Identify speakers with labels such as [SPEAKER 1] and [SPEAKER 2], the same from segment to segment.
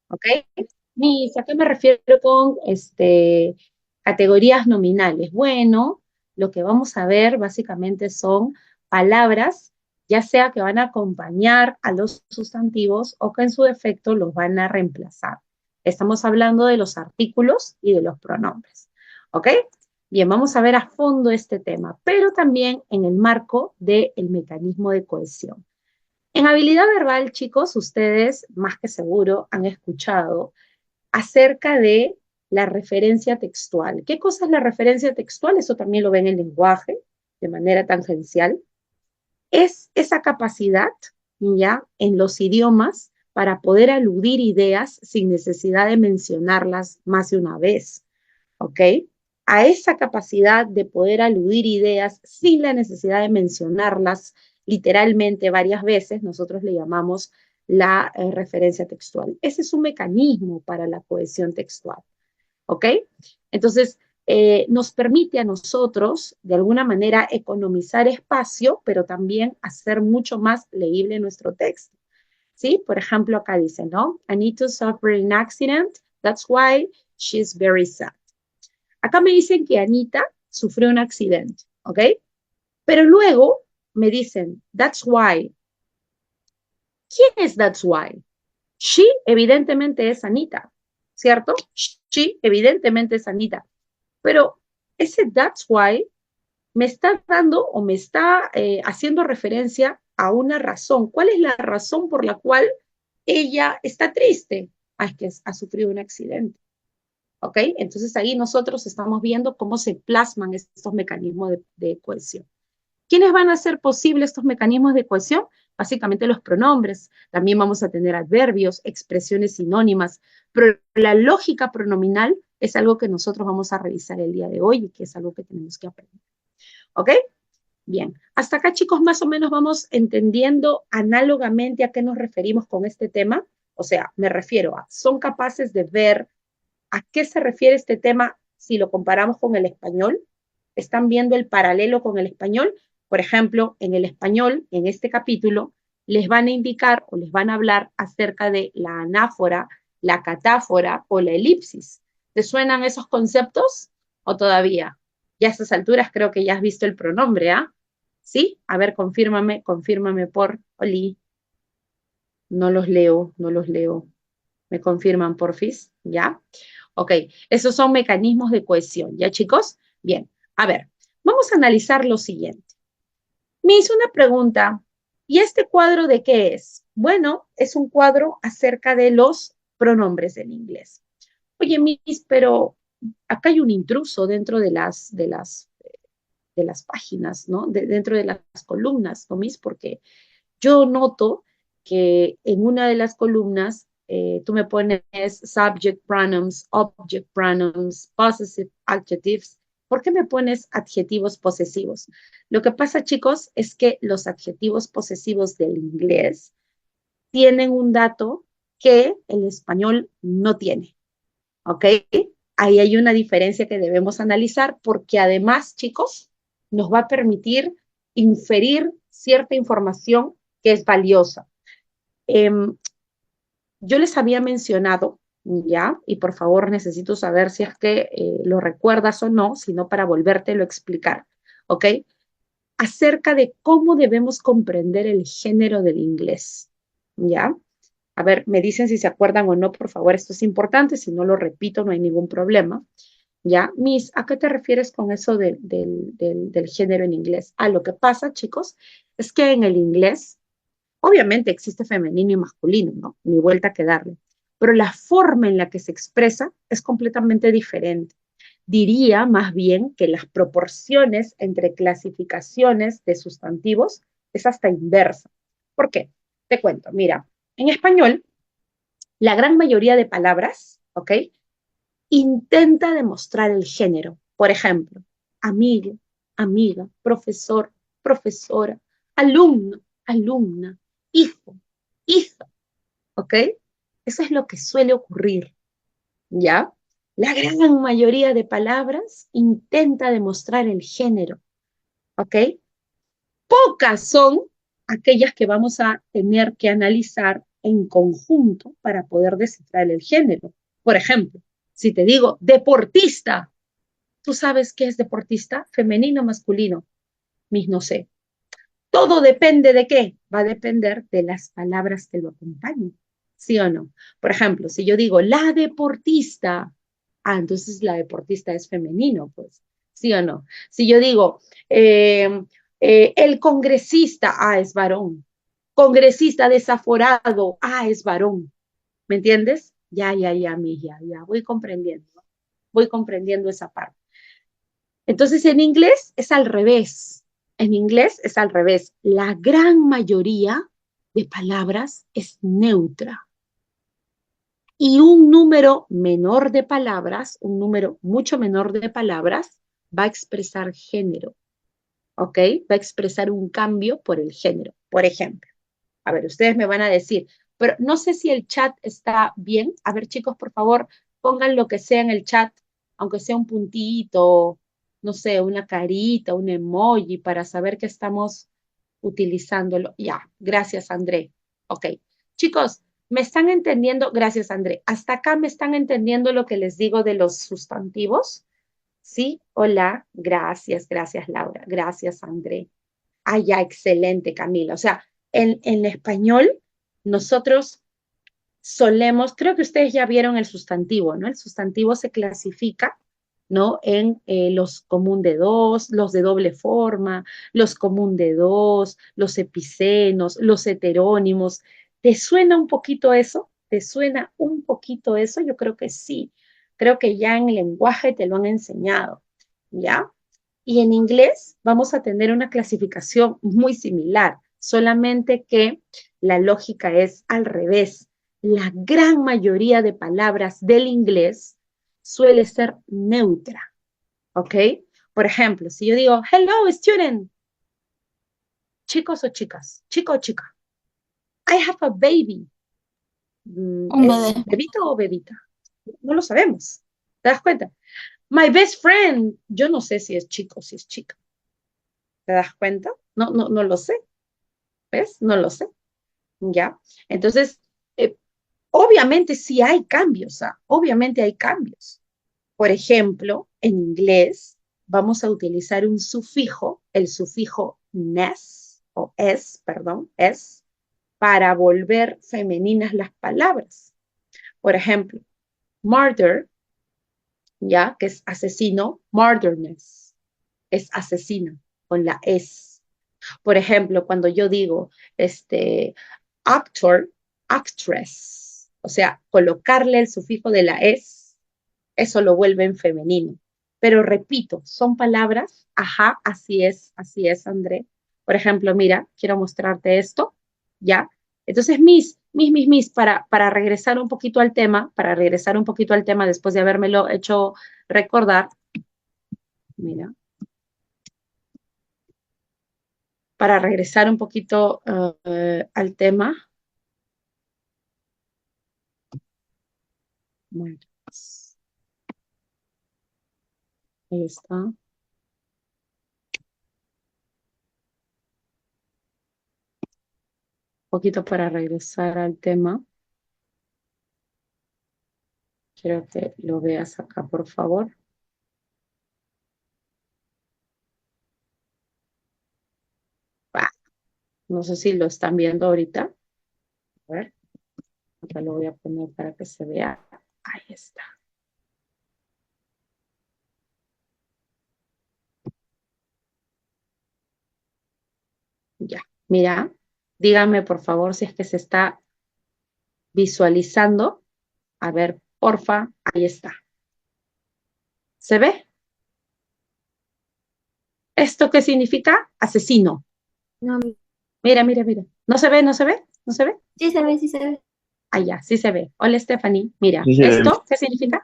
[SPEAKER 1] ¿Ok? ¿A qué me refiero con categorías nominales? Bueno, lo que vamos a ver básicamente son palabras, ya sea que van a acompañar a los sustantivos o que en su defecto los van a reemplazar. Estamos hablando de los artículos y de los pronombres. ¿Ok? Bien, vamos a ver a fondo este tema, pero también en el marco del mecanismo de cohesión. En habilidad verbal, chicos, ustedes más que seguro han escuchado acerca de la referencia textual. ¿Qué cosa es la referencia textual? Eso también lo ven en el lenguaje de manera tangencial. Es esa capacidad, ya, en los idiomas para poder aludir ideas sin necesidad de mencionarlas más de una vez, ¿ok? A esa capacidad de poder aludir ideas sin la necesidad de mencionarlas literalmente varias veces, nosotros le llamamos la referencia textual. Ese es un mecanismo para la cohesión textual, ¿ok? Entonces, nos permite a nosotros, de alguna manera, economizar espacio, pero también hacer mucho más leíble nuestro texto, ¿sí? Por ejemplo, acá dice, ¿no? Anita suffered an accident, that's why she's very sad. Acá me dicen que Anita sufrió un accidente, ¿ok? Pero luego me dicen, that's why. ¿Quién es that's why? She evidentemente es Anita, ¿cierto? She evidentemente es Anita. Pero ese that's why me está dando o me está haciendo referencia a una razón. ¿Cuál es la razón por la cual ella está triste? Ah, es que ha sufrido un accidente. ¿Ok? Entonces ahí nosotros estamos viendo cómo se plasman estos mecanismos de cohesión. ¿Quiénes van a hacer posible estos mecanismos de cohesión? Básicamente los pronombres. También vamos a tener adverbios, expresiones sinónimas, pero la lógica pronominal es algo que nosotros vamos a revisar el día de hoy y que es algo que tenemos que aprender. ¿Ok? Bien, hasta acá chicos más o menos vamos entendiendo análogamente a qué nos referimos con este tema. O sea, me refiero a, son capaces de ver a qué se refiere este tema si lo comparamos con el español. ¿Están viendo el paralelo con el español? Por ejemplo, en el español, en este capítulo, les van a indicar o les van a hablar acerca de la anáfora, la catáfora o la elipsis. ¿Te suenan esos conceptos o todavía? Ya a estas alturas creo que ya has visto el pronombre, ¿ah? ¿Sí? A ver, confírmame por Oli. No los leo, no los leo. ¿Me confirman, porfis? ¿Ya? Ok, esos son mecanismos de cohesión, ¿ya chicos? Bien, a ver, vamos a analizar lo siguiente. Me hizo una pregunta, ¿y este cuadro de qué es? Bueno, es un cuadro acerca de los pronombres en inglés. Oye, Miss, pero acá hay un intruso dentro de las páginas, ¿no? Dentro de las columnas, ¿no, Miss? Porque yo noto que en una de las columnas tú me pones subject pronouns, object pronouns, possessive adjectives. ¿Por qué me pones adjetivos posesivos? Lo que pasa, chicos, es que los adjetivos posesivos del inglés tienen un dato que el español no tiene, ¿ok? Ahí hay una diferencia que debemos analizar porque además, chicos, nos va a permitir inferir cierta información que es valiosa. Eh, yo les había mencionado, ¿ya? Y por favor necesito saber si es que lo recuerdas o no, sino para volvértelo a explicar, ¿ok? Acerca de cómo debemos comprender el género del inglés, ¿ya? A ver, me dicen si se acuerdan o no, por favor, esto es importante, si no lo repito, no hay ningún problema. ¿Ya? Miss, ¿a qué te refieres con eso del género en inglés? Ah, lo que pasa, chicos, es que en el inglés, obviamente existe femenino y masculino, ¿no? Ni vuelta que darle. Pero la forma en la que se expresa es completamente diferente. Diría más bien que las proporciones entre clasificaciones de sustantivos es hasta inversa. ¿Por qué? Te cuento, mira, en español, la gran mayoría de palabras, ¿ok? Intenta demostrar el género. Por ejemplo, amigo, amiga, profesor, profesora, alumno, alumna, hijo, hija, ¿ok? Eso es lo que suele ocurrir, ¿ya? La gran mayoría de palabras intenta demostrar el género, ¿ok? Pocas son aquellas que vamos a tener que analizar en conjunto para poder descifrar el género. Por ejemplo, si te digo deportista, ¿tú sabes qué es deportista? ¿Femenino o masculino? Mis no sé. Todo depende de qué. Va a depender de las palabras que lo acompañen. ¿Sí o no? Por ejemplo, si yo digo la deportista, entonces la deportista es femenino, pues. ¿Sí o no? Si yo digo el congresista, es varón. Congresista desaforado, es varón. ¿Me entiendes? Ya, ya. Voy comprendiendo esa parte. Entonces, en inglés es al revés. En inglés es al revés. La gran mayoría de palabras es neutra. Y un número menor de palabras, un número mucho menor de palabras, va a expresar género. ¿Ok? Va a expresar un cambio por el género. Por ejemplo, a ver, ustedes me van a decir, pero no sé si el chat está bien. A ver, chicos, por favor, pongan lo que sea en el chat, aunque sea un puntito, no sé, una carita, un emoji, para saber que estamos utilizándolo. Ya, gracias, André. Ok. Chicos, ¿me están entendiendo? Gracias, André. ¿Hasta acá me están entendiendo lo que les digo de los sustantivos? Sí, hola, gracias, Laura. Gracias, André. Ya, excelente, Camila. O sea, en español, nosotros solemos, creo que ustedes ya vieron el sustantivo, ¿no? El sustantivo se clasifica, ¿no? En los común de dos, los de doble forma, los común de dos, los epicenos, los heterónimos. ¿Te suena un poquito eso? ¿Te suena un poquito eso? Yo creo que sí. Creo que ya en lenguaje te lo han enseñado, ¿ya? Y en inglés vamos a tener una clasificación muy similar, solamente que la lógica es al revés. La gran mayoría de palabras del inglés suele ser neutra, ¿ok? Por ejemplo, si yo digo, hello, student, chicos o chicas, chico o chica, I have a baby.
[SPEAKER 2] Un
[SPEAKER 1] ¿Es
[SPEAKER 2] bebé.
[SPEAKER 1] bebito o bebita? No lo sabemos. ¿Te das cuenta? My best friend, yo no sé si es chico o si es chica. ¿Te das cuenta? No lo sé. ¿Ves? No lo sé. ¿Ya? Entonces, eh, obviamente sí hay cambios, obviamente hay cambios. Por ejemplo, en inglés vamos a utilizar un sufijo, el sufijo nes, o es, perdón, es, para volver femeninas las palabras. Por ejemplo, murder, ¿ya? Que es asesino, murderness, es asesina, con la es. Por ejemplo, cuando yo digo, actor, actress, o sea, colocarle el sufijo de la es, eso lo vuelve en femenino. Pero repito, son palabras, así es, André. Por ejemplo, mira, quiero mostrarte esto, ¿ya? Entonces, para regresar un poquito al tema, después de habérmelo hecho recordar, mira, para regresar un poquito al tema, bueno, ahí está. Un poquito para regresar al tema. Quiero que lo veas acá, por favor. No sé si lo están viendo ahorita. A ver, acá lo voy a poner para que se vea. Ahí está. Ya. Mira, díganme por favor si es que se está visualizando. A ver, porfa, ahí está. ¿Se ve? ¿Esto qué significa? Asesino.
[SPEAKER 2] No,
[SPEAKER 1] Mira. ¿No se ve? ¿No se ve? ¿No se ve?
[SPEAKER 2] sí se ve, sí se ve.
[SPEAKER 1] Ya, sí se ve. Hola, Stephanie. Mira,
[SPEAKER 3] Sí, se ve
[SPEAKER 1] ¿esto qué significa?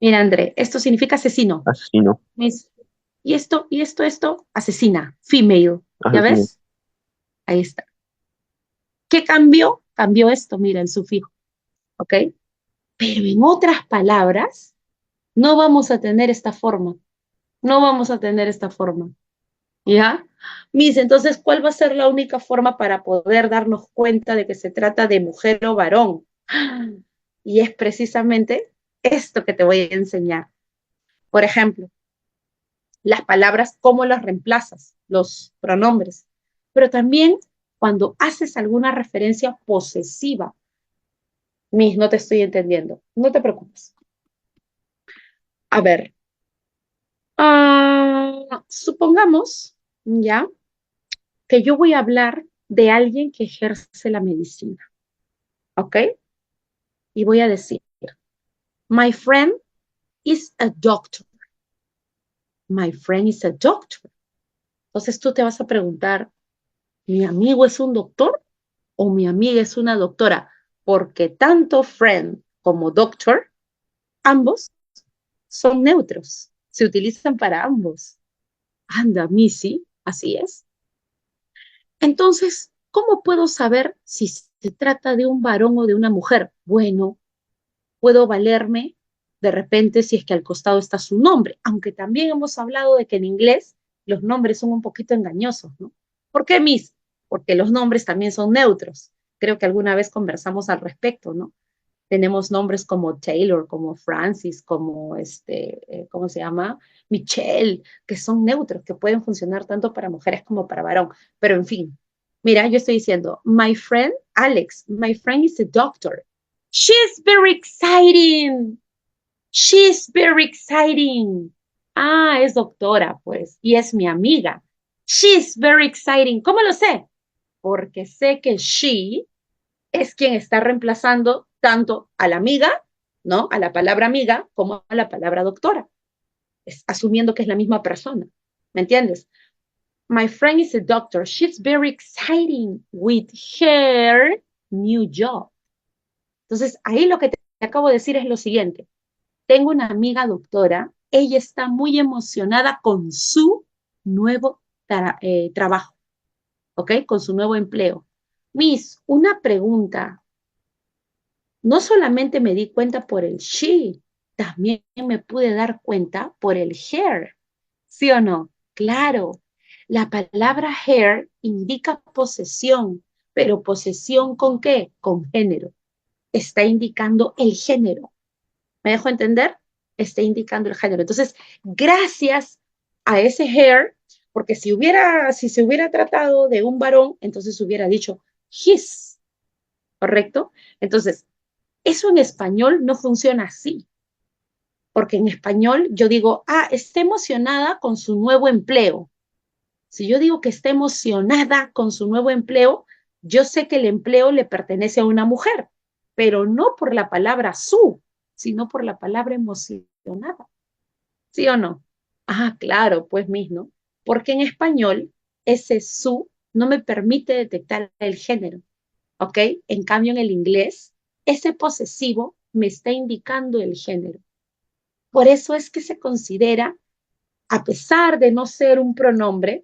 [SPEAKER 1] Mira, André, esto significa asesino.
[SPEAKER 3] asesino,
[SPEAKER 1] Mis- esto, asesina, female. ¿Ya
[SPEAKER 3] asesino.
[SPEAKER 1] ves? Ahí está. ¿Qué cambió? Cambió esto, mira, el sufijo, ¿ok? Pero en otras palabras, no vamos a tener esta forma. No vamos a tener esta forma. ¿Ya? Miss, entonces, ¿cuál va a ser la única forma para poder darnos cuenta de que se trata de mujer o varón? Y es precisamente esto que te voy a enseñar. Por ejemplo, las palabras, cómo las reemplazas, los pronombres. Pero también cuando haces alguna referencia posesiva. Miss, no te estoy entendiendo. No te preocupes. A ver, supongamos, ya, que yo voy a hablar de alguien que ejerce la medicina, ¿ok? Y voy a decir, my friend is a doctor. My friend is a doctor. Entonces tú te vas a preguntar, ¿mi amigo es un doctor o mi amiga es una doctora? Porque tanto friend como doctor, ambos son neutros. Se utilizan para ambos. Anda, Missy, así es. Entonces, ¿cómo puedo saber si se trata de un varón o de una mujer? Bueno, puedo valerme de repente si es que al costado está su nombre, aunque también hemos hablado de que en inglés los nombres son un poquito engañosos, ¿no? ¿Por qué, Miss? Porque los nombres también son neutros. Creo que alguna vez conversamos al respecto, ¿no? Tenemos nombres como Taylor, como Francis, como ¿cómo se llama? Michelle, que son neutros, que pueden funcionar tanto para mujeres como para varón. Pero en fin, mira, yo estoy diciendo, my friend Alex, my friend is a doctor. She's very exciting. She's very exciting. Ah, es doctora, pues, y es mi amiga. She's very exciting. ¿Cómo lo sé? Porque sé que she es quien está reemplazando tanto a la amiga, ¿no? A la palabra amiga, como a la palabra doctora, asumiendo que es la misma persona. ¿Me entiendes? My friend is a doctor. She's very exciting with her new job. Entonces, ahí lo que te acabo de decir es lo siguiente. Tengo una amiga doctora, ella está muy emocionada con su nuevo trabajo, ¿ok? Con su nuevo empleo. Miss, una pregunta. No solamente me di cuenta por el she, también me pude dar cuenta por el her. ¿Sí o no? Claro, la palabra her indica posesión, pero posesión ¿con qué? Con género. Está indicando el género. ¿Me dejo entender? Está indicando el género. Entonces, gracias a ese her, porque si se hubiera tratado de un varón, entonces hubiera dicho his, ¿correcto? Entonces, eso en español no funciona así, porque en español yo digo, está emocionada con su nuevo empleo. Si yo digo que está emocionada con su nuevo empleo, yo sé que el empleo le pertenece a una mujer, pero no por la palabra su, sino por la palabra emocionada. ¿Sí o no? Claro, pues mismo. Porque en español ese su no me permite detectar el género. ¿Ok? En cambio, en el inglés, ese posesivo me está indicando el género. Por eso es que se considera, a pesar de no ser un pronombre,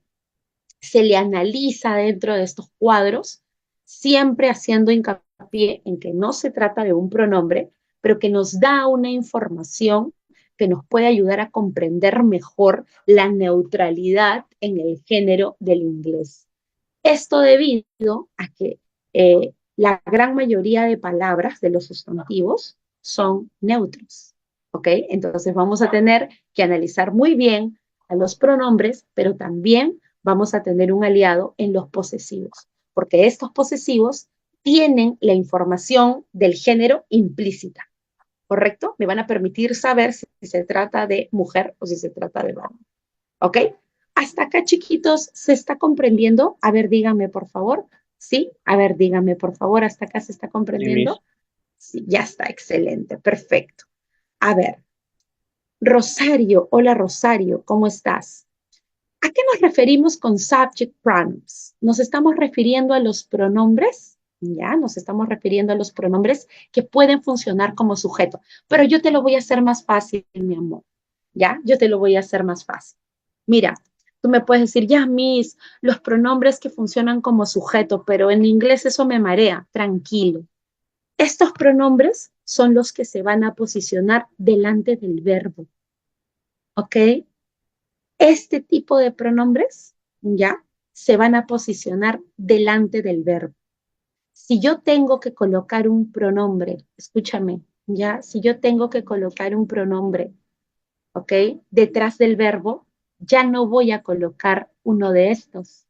[SPEAKER 1] se le analiza dentro de estos cuadros, siempre haciendo hincapié en que no se trata de un pronombre, pero que nos da una información que nos puede ayudar a comprender mejor la neutralidad en el género del inglés. Esto debido a que la gran mayoría de palabras de los sustantivos son neutros. ¿Ok? Entonces vamos a tener que analizar muy bien a los pronombres, pero también vamos a tener un aliado en los posesivos, porque estos posesivos tienen la información del género implícita. ¿Correcto? Me van a permitir saber si se trata de mujer o si se trata de varón. ¿Ok? Hasta acá, chiquitos, ¿se está comprendiendo? A ver, díganme, por favor. ¿Sí? A ver, díganme, por favor, ¿hasta acá se está
[SPEAKER 3] Sí, Miss.
[SPEAKER 1] comprendiendo? Sí, ya está, excelente, perfecto. A ver, Rosario, hola Rosario, ¿cómo estás? ¿A qué nos referimos con subject pronouns? ¿Nos estamos refiriendo a los pronombres? Ya, nos estamos refiriendo a los pronombres que pueden funcionar como sujeto, pero yo te lo voy a hacer más fácil, mi amor. Ya, yo te lo voy a hacer más fácil. Mira, tú me puedes decir, ya, Miss, los pronombres que funcionan como sujeto, pero en inglés eso me marea. Tranquilo. Estos pronombres son los que se van a posicionar delante del verbo, ¿ok? Este tipo de pronombres ¿ya? Se van a posicionar delante del verbo. Si yo tengo que colocar un pronombre, escúchame, ¿ya? Si yo tengo que colocar un pronombre, ¿ok? Detrás del verbo, ya no voy a colocar uno de estos,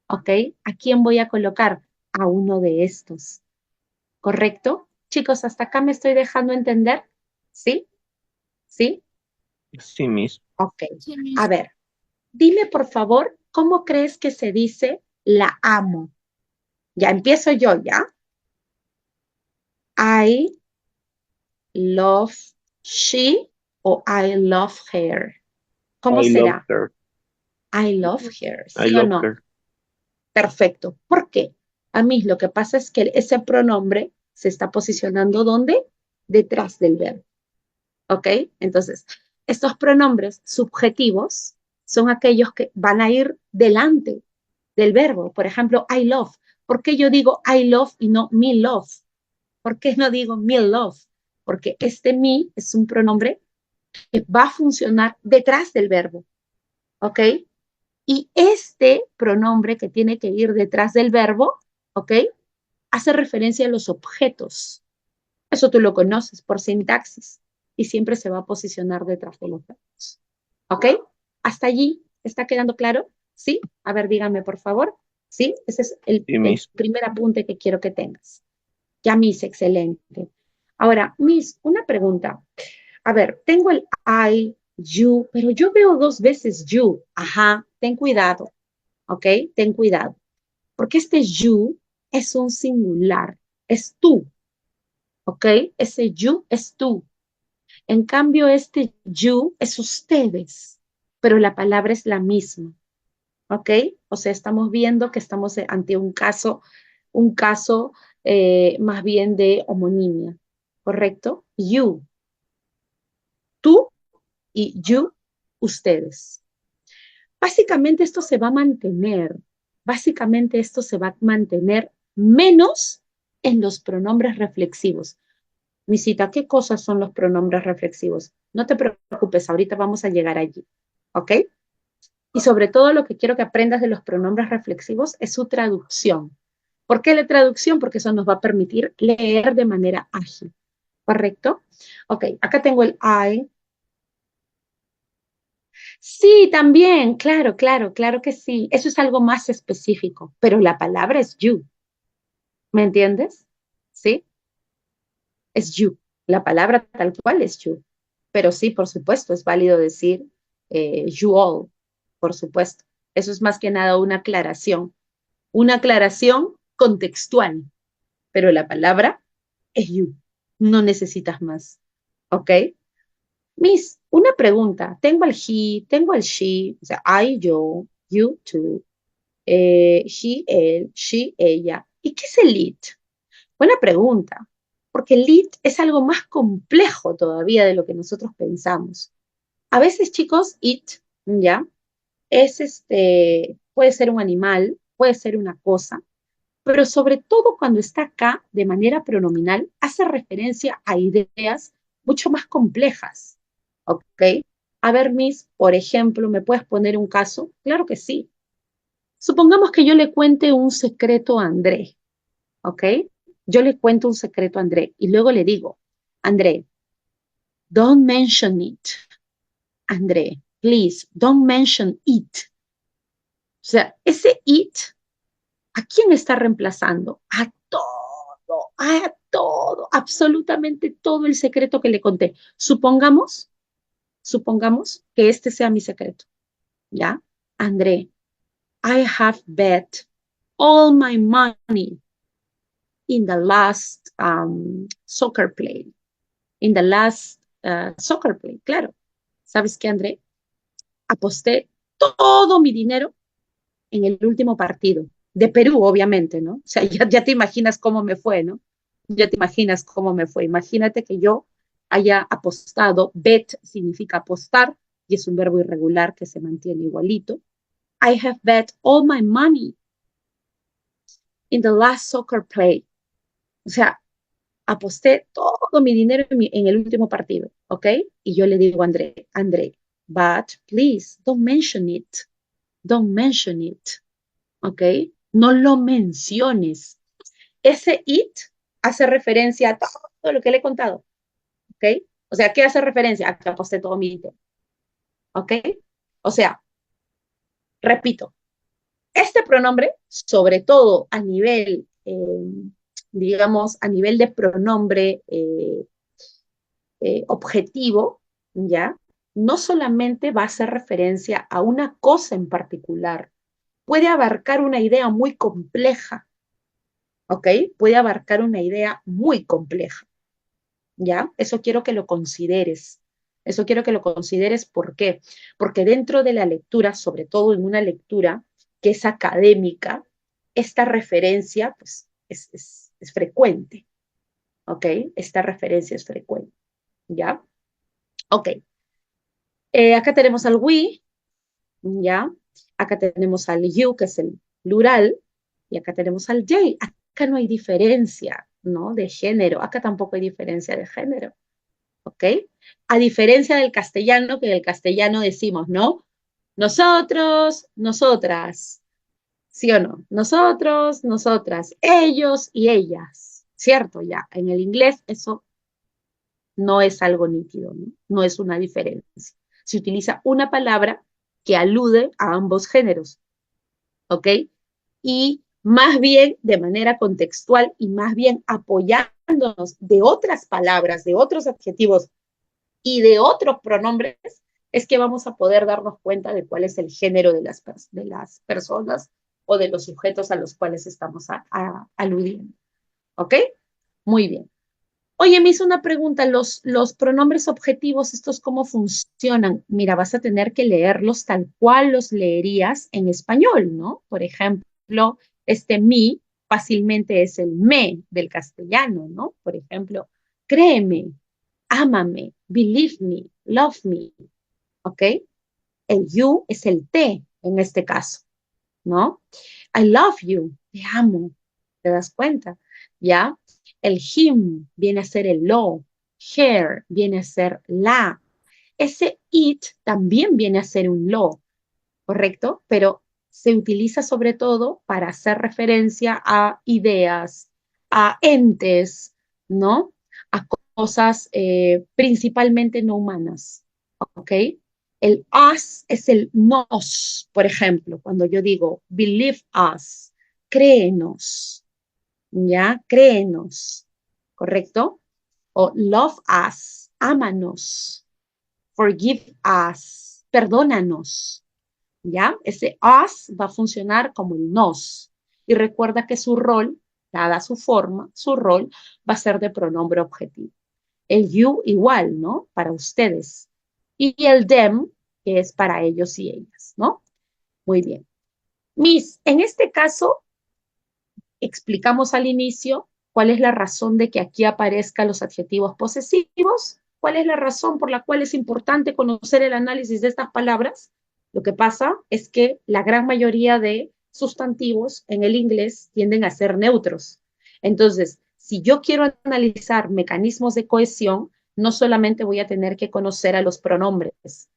[SPEAKER 1] ¿ok? ¿A quién voy a colocar? A uno de estos, ¿correcto? Chicos, ¿hasta acá me estoy dejando entender? ¿Sí? ¿Sí?
[SPEAKER 3] Sí, Miss.
[SPEAKER 1] Ok.
[SPEAKER 2] Sí,
[SPEAKER 1] A
[SPEAKER 2] Miss.
[SPEAKER 1] ver, dime por favor, ¿cómo crees que se dice la amo? Ya empiezo yo, ¿ya? I love she o I love her. ¿Cómo
[SPEAKER 3] I love
[SPEAKER 1] será?
[SPEAKER 3] her.
[SPEAKER 1] I love her,
[SPEAKER 3] I
[SPEAKER 1] ¿sí o
[SPEAKER 3] love
[SPEAKER 1] no?
[SPEAKER 3] her.
[SPEAKER 1] Perfecto. ¿Por qué? A mí lo que pasa es que ese pronombre se está posicionando ¿dónde? Detrás del verbo. ¿Ok? Entonces, estos pronombres subjetivos son aquellos que van a ir delante del verbo. Por ejemplo, I love. ¿Por qué yo digo I love y no me love? ¿Por qué no digo me love? Porque este me es un pronombre que va a funcionar detrás del verbo. ¿Ok? Y este pronombre que tiene que ir detrás del verbo, ¿ok? Hace referencia a los objetos. Eso tú lo conoces por sintaxis y siempre se va a posicionar detrás de los verbos. ¿Ok? ¿Hasta allí está quedando claro? ¿Sí? A ver, díganme por favor. ¿Sí? Ese es
[SPEAKER 3] Sí,
[SPEAKER 1] el
[SPEAKER 3] Miss.
[SPEAKER 1] primer apunte que quiero que tengas. Ya, Miss, excelente. Ahora, Miss, una pregunta. A ver, tengo el I, you, pero yo veo dos veces you. Ajá, ten cuidado. ¿Ok? Ten cuidado. Porque este you es un singular, es tú, ¿ok? Ese you es tú. En cambio, este you es ustedes, pero la palabra es la misma, ¿ok? O sea, estamos viendo que estamos ante un caso más bien de homonimia, ¿correcto? You, tú y you, ustedes. Básicamente esto se va a mantener, básicamente esto se va a mantener menos en los pronombres reflexivos. Misita, ¿qué cosas son los pronombres reflexivos? No te preocupes, ahorita vamos a llegar allí, ¿ok? Y sobre todo lo que quiero que aprendas de los pronombres reflexivos es su traducción. ¿Por qué la traducción? Porque eso nos va a permitir leer de manera ágil, ¿correcto? Ok, acá tengo el I. Sí, también, claro, claro, claro que sí. Eso es algo más específico, pero la palabra es you, ¿me entiendes? ¿Sí? Es you. La palabra tal cual es you. Pero sí, por supuesto, es válido decir you all, por supuesto. Eso es más que nada una aclaración contextual, pero la palabra es you. No necesitas más. ¿Ok? Miss, una pregunta. Tengo el he, tengo el she, o sea, I, yo, you, tú, he, él, she, ella. ¿Y qué es el it? Buena pregunta, porque el it es algo más complejo todavía de lo que nosotros pensamos. A veces, chicos, it, ¿ya? Es puede ser un animal, puede ser una cosa, pero sobre todo cuando está acá de manera pronominal, hace referencia a ideas mucho más complejas, ¿ok? A ver, Miss, por ejemplo, ¿me puedes poner un caso? Claro que sí. Supongamos que yo le cuente un secreto a André, ¿ok? Yo le cuento un secreto a André y luego le digo, André, don't mention it. André, please, don't mention it. O sea, ese it, ¿a quién está reemplazando? A todo, absolutamente todo el secreto que le conté. Supongamos que este sea mi secreto, ¿ya? André, I have bet all my money in the last soccer play. In the last soccer play, claro. ¿Sabes qué, André? Aposté todo mi dinero en el último partido. De Perú, obviamente, ¿no? O sea, ya te imaginas cómo me fue, ¿no? Ya te imaginas cómo me fue. Imagínate que yo haya apostado, bet significa apostar, y es un verbo irregular que se mantiene igualito. I have bet all my money in the last soccer play. O sea, aposté todo mi dinero en el último partido, ¿ok? Y yo le digo a André, but please don't mention it. don't mention it, ¿ok? No lo menciones. Ese it hace referencia a todo lo que le he contado, ¿ok? O sea, ¿qué hace referencia? A que aposté todo mi ítem, ¿ok? O sea, repito, este pronombre, sobre todo a nivel, digamos, a nivel de pronombre objetivo, ¿ya? No solamente va a hacer referencia a una cosa en particular, puede abarcar una idea muy compleja, ¿ok? Puede abarcar una idea muy compleja, ¿ya? Eso quiero que lo consideres. Eso quiero que lo consideres, ¿por qué? Porque dentro de la lectura, sobre todo en una lectura que es académica, esta referencia pues, es frecuente, ¿ok? Esta referencia es frecuente, ¿ya? Ok. Acá tenemos al we, ¿ya? Acá tenemos al you, que es el plural, y acá tenemos al they. Acá no hay diferencia, ¿no? De género. Acá tampoco hay diferencia de género, ¿ok? A diferencia del castellano, que en el castellano decimos, ¿no? Nosotros, nosotras, ¿sí o no? Nosotros, nosotras, ellos y ellas, ¿cierto? Ya, en el inglés eso no es algo nítido, ¿no? No es una diferencia. Se utiliza una palabra que alude a ambos géneros, ¿ok? Y más bien de manera contextual y más bien apoyándonos de otras palabras, de otros adjetivos y de otros pronombres, es que vamos a poder darnos cuenta de cuál es el género de las personas o de los sujetos a los cuales estamos aludiendo. ¿Ok? Muy bien. Oye, me hizo una pregunta, los pronombres objetivos, ¿estos cómo funcionan? Mira, vas a tener que leerlos tal cual los leerías en español, ¿no? Por ejemplo, este mi fácilmente es el me del castellano, ¿no? Por ejemplo, créeme, ámame, believe me, love me, ¿ok? El you es el te en este caso, ¿no? I love you, te amo, ¿te das cuenta? ¿Ya? El him viene a ser el lo, her viene a ser la. Ese it también viene a ser un lo, ¿correcto? Pero se utiliza sobre todo para hacer referencia a ideas, a entes, ¿no? A cosas principalmente no humanas, ¿ok? El us es el nos, por ejemplo, cuando yo digo believe us, créenos, ¿ya? Créenos, ¿correcto? O love us, ámanos, forgive us, perdónanos, ¿ya? Ese us va a funcionar como el nos. Y recuerda que su rol, dada su forma, su rol va a ser de pronombre objetivo. El you igual, ¿no? Para ustedes. Y el them, que es para ellos y ellas, ¿no? Muy bien. Miss, en este caso, explicamos al inicio cuál es la razón de que aquí aparezcan los adjetivos posesivos, cuál es la razón por la cual es importante conocer el análisis de estas palabras. Lo que pasa es que la gran mayoría de sustantivos en el inglés tienden a ser neutros. Entonces, si yo quiero analizar mecanismos de cohesión, no solamente voy a tener que conocer a los pronombres.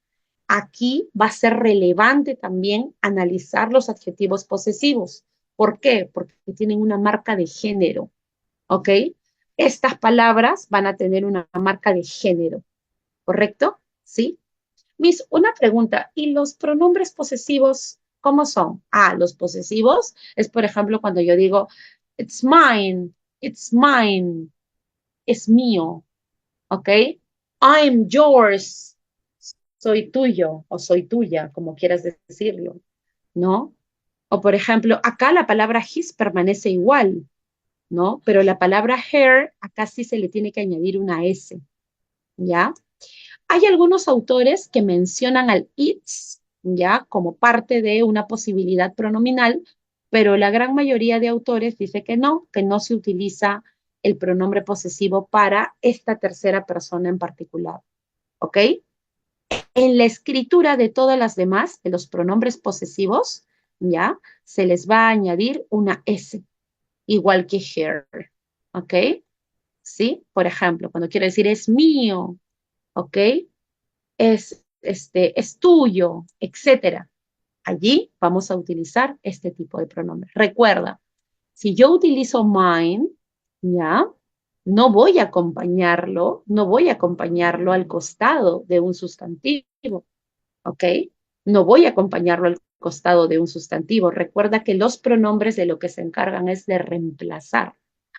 [SPEAKER 1] Aquí va a ser relevante también analizar los adjetivos posesivos. ¿Por qué? Porque tienen una marca de género, ¿ok? Estas palabras van a tener una marca de género, ¿correcto? ¿Sí? Miss, una pregunta, ¿y los pronombres posesivos cómo son? Ah, los posesivos es, por ejemplo, cuando yo digo, it's mine, es mío, ¿ok? I'm yours, soy tuyo o soy tuya, como quieras decirlo, ¿no? O por ejemplo, acá la palabra his permanece igual, ¿no? Pero la palabra her, acá sí se le tiene que añadir una S, ¿ya? Hay algunos autores que mencionan al its, ¿ya? Como parte de una posibilidad pronominal, pero la gran mayoría de autores dice que no se utiliza el pronombre posesivo para esta tercera persona en particular, ¿ok? En la escritura de todas las demás, de los pronombres posesivos, ¿ya? Se les va a añadir una S, igual que her, ¿ok? ¿Sí? Por ejemplo, cuando quiero decir es mío, ¿ok? Es tuyo, etcétera. allí vamos a utilizar este tipo de pronombres. Recuerda, si yo utilizo mine, ¿ya? No voy a acompañarlo al costado de un sustantivo, ¿ok? No voy a acompañarlo al costado de un sustantivo. Recuerda que los pronombres de lo que se encargan es de reemplazar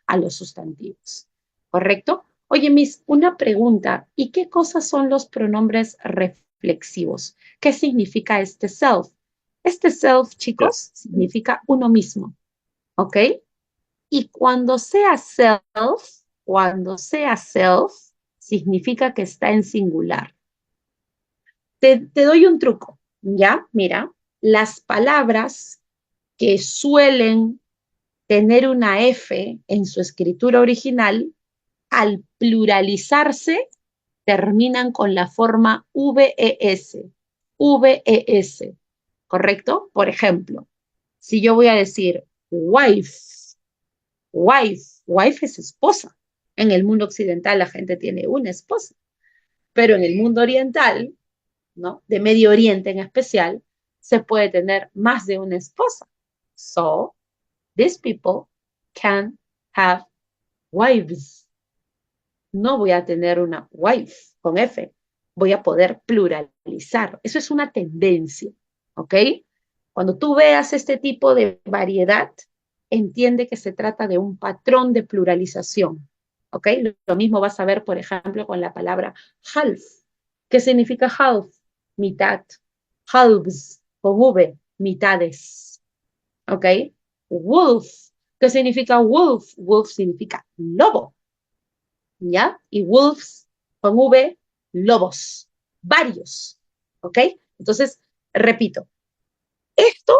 [SPEAKER 1] a los sustantivos, ¿correcto? Oye, Miss, una pregunta. ¿Y qué cosas son los pronombres reflexivos? ¿Qué significa este self? Este self,
[SPEAKER 3] Ya.
[SPEAKER 1] chicos, significa uno mismo, ¿ok? Y cuando sea self, significa que está en singular. Te doy un truco, ¿ya? Mira, las palabras que suelen tener una F en su escritura original, al pluralizarse, terminan con la forma VES, VES, ¿correcto? Por ejemplo, si yo voy a decir wife, wife es esposa. En el mundo occidental la gente tiene una esposa, pero en el mundo oriental, ¿no? De Medio Oriente en especial, se puede tener más de una esposa. So, these people can have wives. No voy a tener una wife con F, voy a poder pluralizar. Eso es una tendencia, ¿ok? Cuando tú veas este tipo de variedad, entiende que se trata de un patrón de pluralización, ¿ok? Lo mismo vas a ver, por ejemplo, con la palabra half. ¿Qué significa half? Mitad. Halves, con V, mitades, ¿ok? Wolf. ¿Qué significa wolf? Wolf significa lobo, ¿ya? Y wolves con V, lobos, varios, ¿ok? Entonces, repito, esto,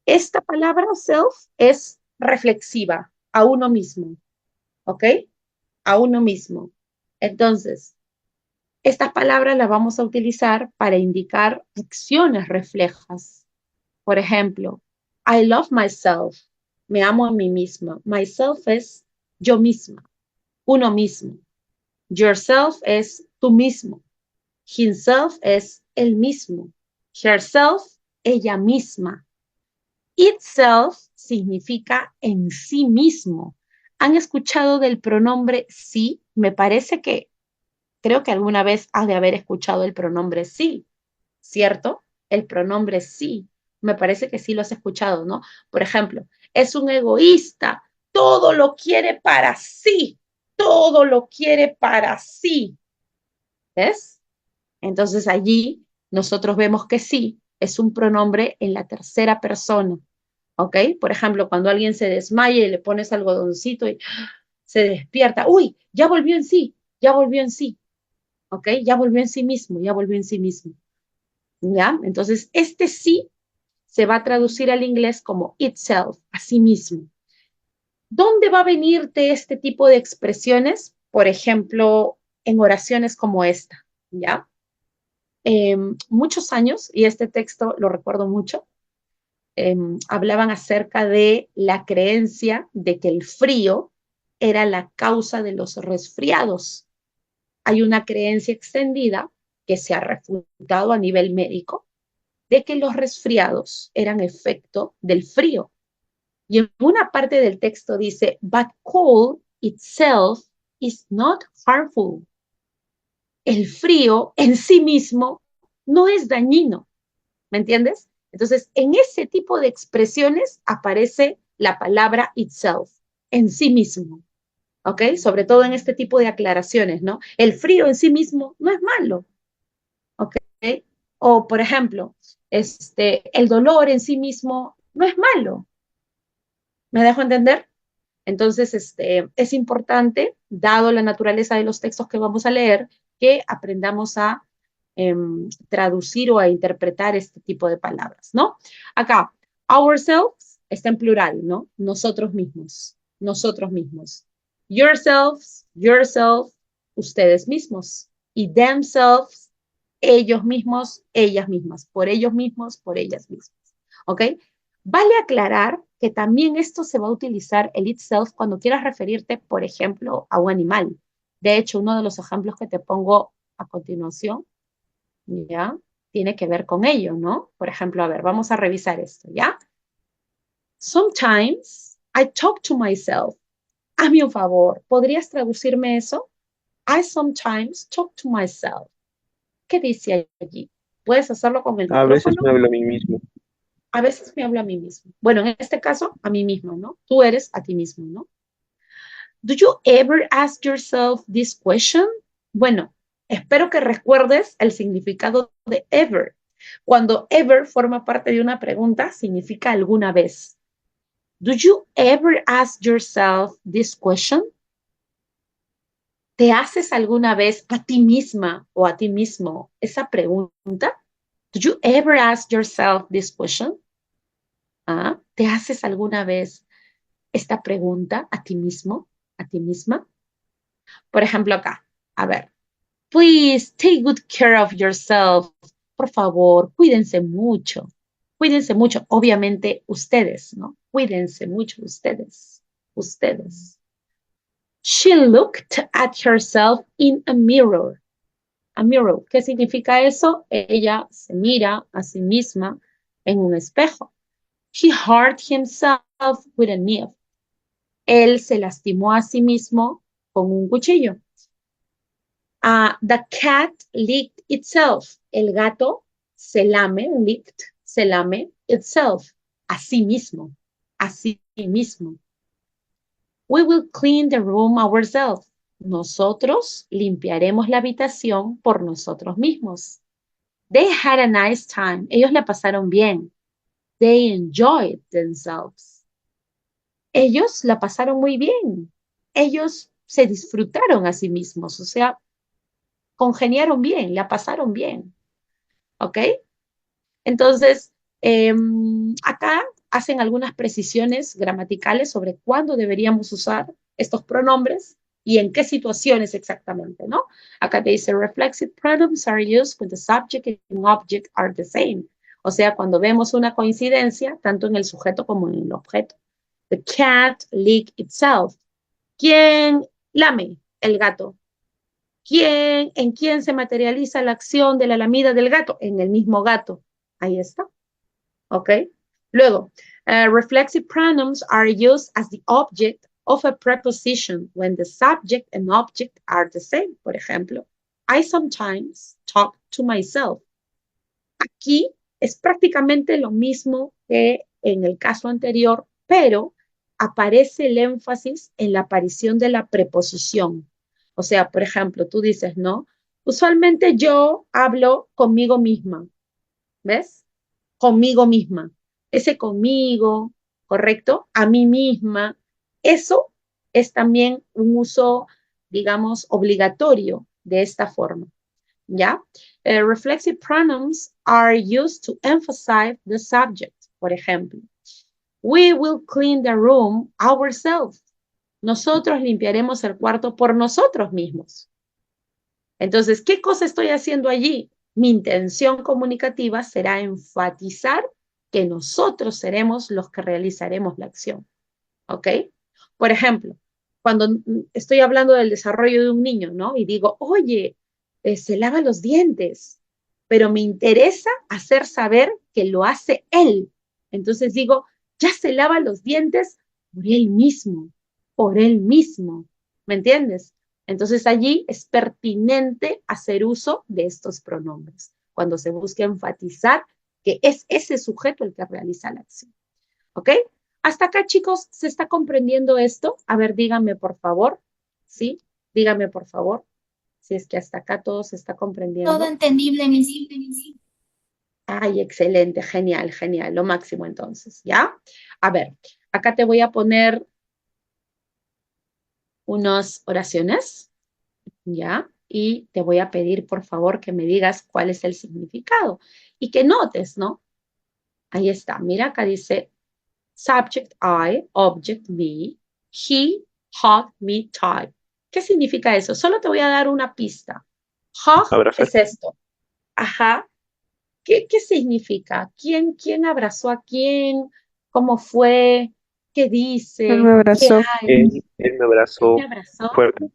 [SPEAKER 1] esta palabra self es reflexiva a uno mismo, ¿ok? A uno mismo. Entonces, estas palabras las vamos a utilizar para indicar acciones reflejas. Por ejemplo, I love myself. Me amo a mí misma. Myself es yo misma, uno mismo. Yourself es tú mismo. Himself es él mismo. Herself, ella misma. Itself significa en sí mismo. ¿Han escuchado del pronombre sí? Me parece que creo que alguna vez has de haber escuchado el pronombre sí, ¿cierto? El pronombre sí. Me parece que sí lo has escuchado, ¿no? Por ejemplo, es un egoísta, todo lo quiere para sí, todo lo quiere para sí. ¿Ves? Entonces allí nosotros vemos que sí, es un pronombre en la tercera persona, ¿ok? Por ejemplo, cuando alguien se desmaya y le pones algodoncito y se despierta, uy, ya volvió en sí, ya volvió en sí, ¿ok? Ya volvió en sí mismo, ya volvió en sí mismo, ¿ya? Entonces, este sí se va a traducir al inglés como itself, a sí mismo. ¿Dónde va a venirte este tipo de expresiones? Por ejemplo, en oraciones como esta, ¿ya? Muchos años, y este texto lo recuerdo mucho, hablaban acerca de la creencia de que el frío era la causa de los resfriados. Hay una creencia extendida que se ha refutado a nivel médico de que los resfriados eran efecto del frío. Y en una parte del texto dice, but cold itself is not harmful. El frío en sí mismo no es dañino, ¿me entiendes? Entonces, en ese tipo de expresiones aparece la palabra itself, en sí mismo, ¿ok? Sobre todo en este tipo de aclaraciones, ¿no? El frío en sí mismo no es malo, ¿ok? O, por ejemplo, el dolor en sí mismo no es malo, ¿me dejo entender? Entonces, es importante, dado la naturaleza de los textos que vamos a leer, que aprendamos a traducir o a interpretar este tipo de palabras, ¿no? Acá, ourselves está en plural, ¿no? Nosotros mismos, nosotros mismos. Yourselves, yourself, ustedes mismos. Y themselves, ellos mismos, ellas mismas. Por ellos mismos, por ellas mismas. ¿Ok? Vale aclarar que también esto se va a utilizar el itself cuando quieras referirte, por ejemplo, a un animal. De hecho, uno de los ejemplos que te pongo a continuación, ¿ya? tiene que ver con ello, ¿no? Por ejemplo, a ver, vamos a revisar esto, ¿ya? Sometimes I talk to myself. Hazme un favor, ¿podrías traducirme eso? I sometimes talk to myself. ¿Qué dice allí? Puedes hacerlo con el
[SPEAKER 3] A veces
[SPEAKER 1] micrófono.
[SPEAKER 3] me hablo a mí mismo.
[SPEAKER 1] A veces me hablo a mí mismo. Bueno, en este caso, a mí mismo, ¿no? Tú eres a ti mismo, ¿no? Do you ever ask yourself this question? Bueno, espero que recuerdes el significado de ever. Cuando ever forma parte de una pregunta, significa alguna vez. Do you ever ask yourself this question? ¿Te haces alguna vez a ti misma o a ti mismo esa pregunta? Do you ever ask yourself this question? ¿Ah? ¿Te haces alguna vez esta pregunta a ti mismo, a ti misma? Por ejemplo, acá, a ver, please take good care of yourself. Por favor, cuídense mucho. Cuídense mucho. Obviamente ustedes, ¿no? Cuídense mucho ustedes. Ustedes. She looked at herself in a mirror. A mirror. ¿Qué significa eso? Ella se mira a sí misma en un espejo. He hurt himself with a knife. Él se lastimó a sí mismo con un cuchillo. The cat licked itself. El gato se lame, licked, se lame itself, a sí mismo, a sí mismo. We will clean the room ourselves. Nosotros limpiaremos la habitación por nosotros mismos. They had a nice time. Ellos la pasaron bien. They enjoyed themselves. Ellos la pasaron muy bien. Ellos se disfrutaron a sí mismos, o sea, congeniaron bien, la pasaron bien, ¿ok? Entonces, acá hacen algunas precisiones gramaticales sobre cuándo deberíamos usar estos pronombres y en qué situaciones exactamente, ¿no? Acá te dice, reflexive pronouns are used when the subject and object are the same. O sea, cuando vemos una coincidencia, tanto en el sujeto como en el objeto. The cat licked itself. ¿Quién lame? El gato. ¿En quién se materializa la acción de la lamida del gato? En el mismo gato. Ahí está. ¿Ok? Luego, reflexive pronouns are used as the object of a preposition when the subject and object are the same. Por ejemplo, I sometimes talk to myself. Aquí es prácticamente lo mismo que en el caso anterior, pero aparece el énfasis en la aparición de la preposición. O sea, por ejemplo, tú dices, ¿no? Usualmente yo hablo conmigo misma, ¿ves? Conmigo misma. Ese conmigo, ¿correcto? A mí misma. Eso es también un uso, digamos, obligatorio de esta forma. ¿Ya? Reflexive pronouns are used to emphasize the subject. Por ejemplo, we will clean the room ourselves. Nosotros limpiaremos el cuarto por nosotros mismos. Entonces, ¿qué cosa estoy haciendo allí? Mi intención comunicativa será enfatizar que nosotros seremos los que realizaremos la acción. ¿Ok? Por ejemplo, cuando estoy hablando del desarrollo de un niño, ¿no? Y digo, oye, se lava los dientes, pero me interesa hacer saber que lo hace él. Entonces digo, ya se lava los dientes por él mismo, por él mismo. ¿Me entiendes? Entonces allí es pertinente hacer uso de estos pronombres, cuando se busca enfatizar que es ese sujeto el que realiza la acción. ¿Ok? Hasta acá, chicos, ¿se está comprendiendo esto? A ver, díganme, por favor. ¿Sí? Díganme, por favor, si es que hasta acá todo se está
[SPEAKER 2] Todo
[SPEAKER 1] comprendiendo.
[SPEAKER 2] entendible, mis.
[SPEAKER 1] Ay, excelente, genial, genial, lo máximo entonces, ¿ya? A ver, acá te voy a poner unas oraciones, ¿ya? Y te voy a pedir, por favor, que me digas cuál es el significado y que notes, ¿no? Ahí está, mira, acá dice subject I, object me, he, hugged me tight. ¿Qué significa eso? Solo te voy a dar una pista. Hug
[SPEAKER 3] Abrazar.
[SPEAKER 1] es esto. Ajá. ¿Qué significa? ¿Quién abrazó a quién? ¿Cómo fue? ¿Qué
[SPEAKER 4] Él me
[SPEAKER 1] dice? ¿Qué
[SPEAKER 4] abrazó.
[SPEAKER 1] hay?
[SPEAKER 3] Él me
[SPEAKER 1] Él me
[SPEAKER 3] abrazó
[SPEAKER 1] abrazó
[SPEAKER 3] fuerte.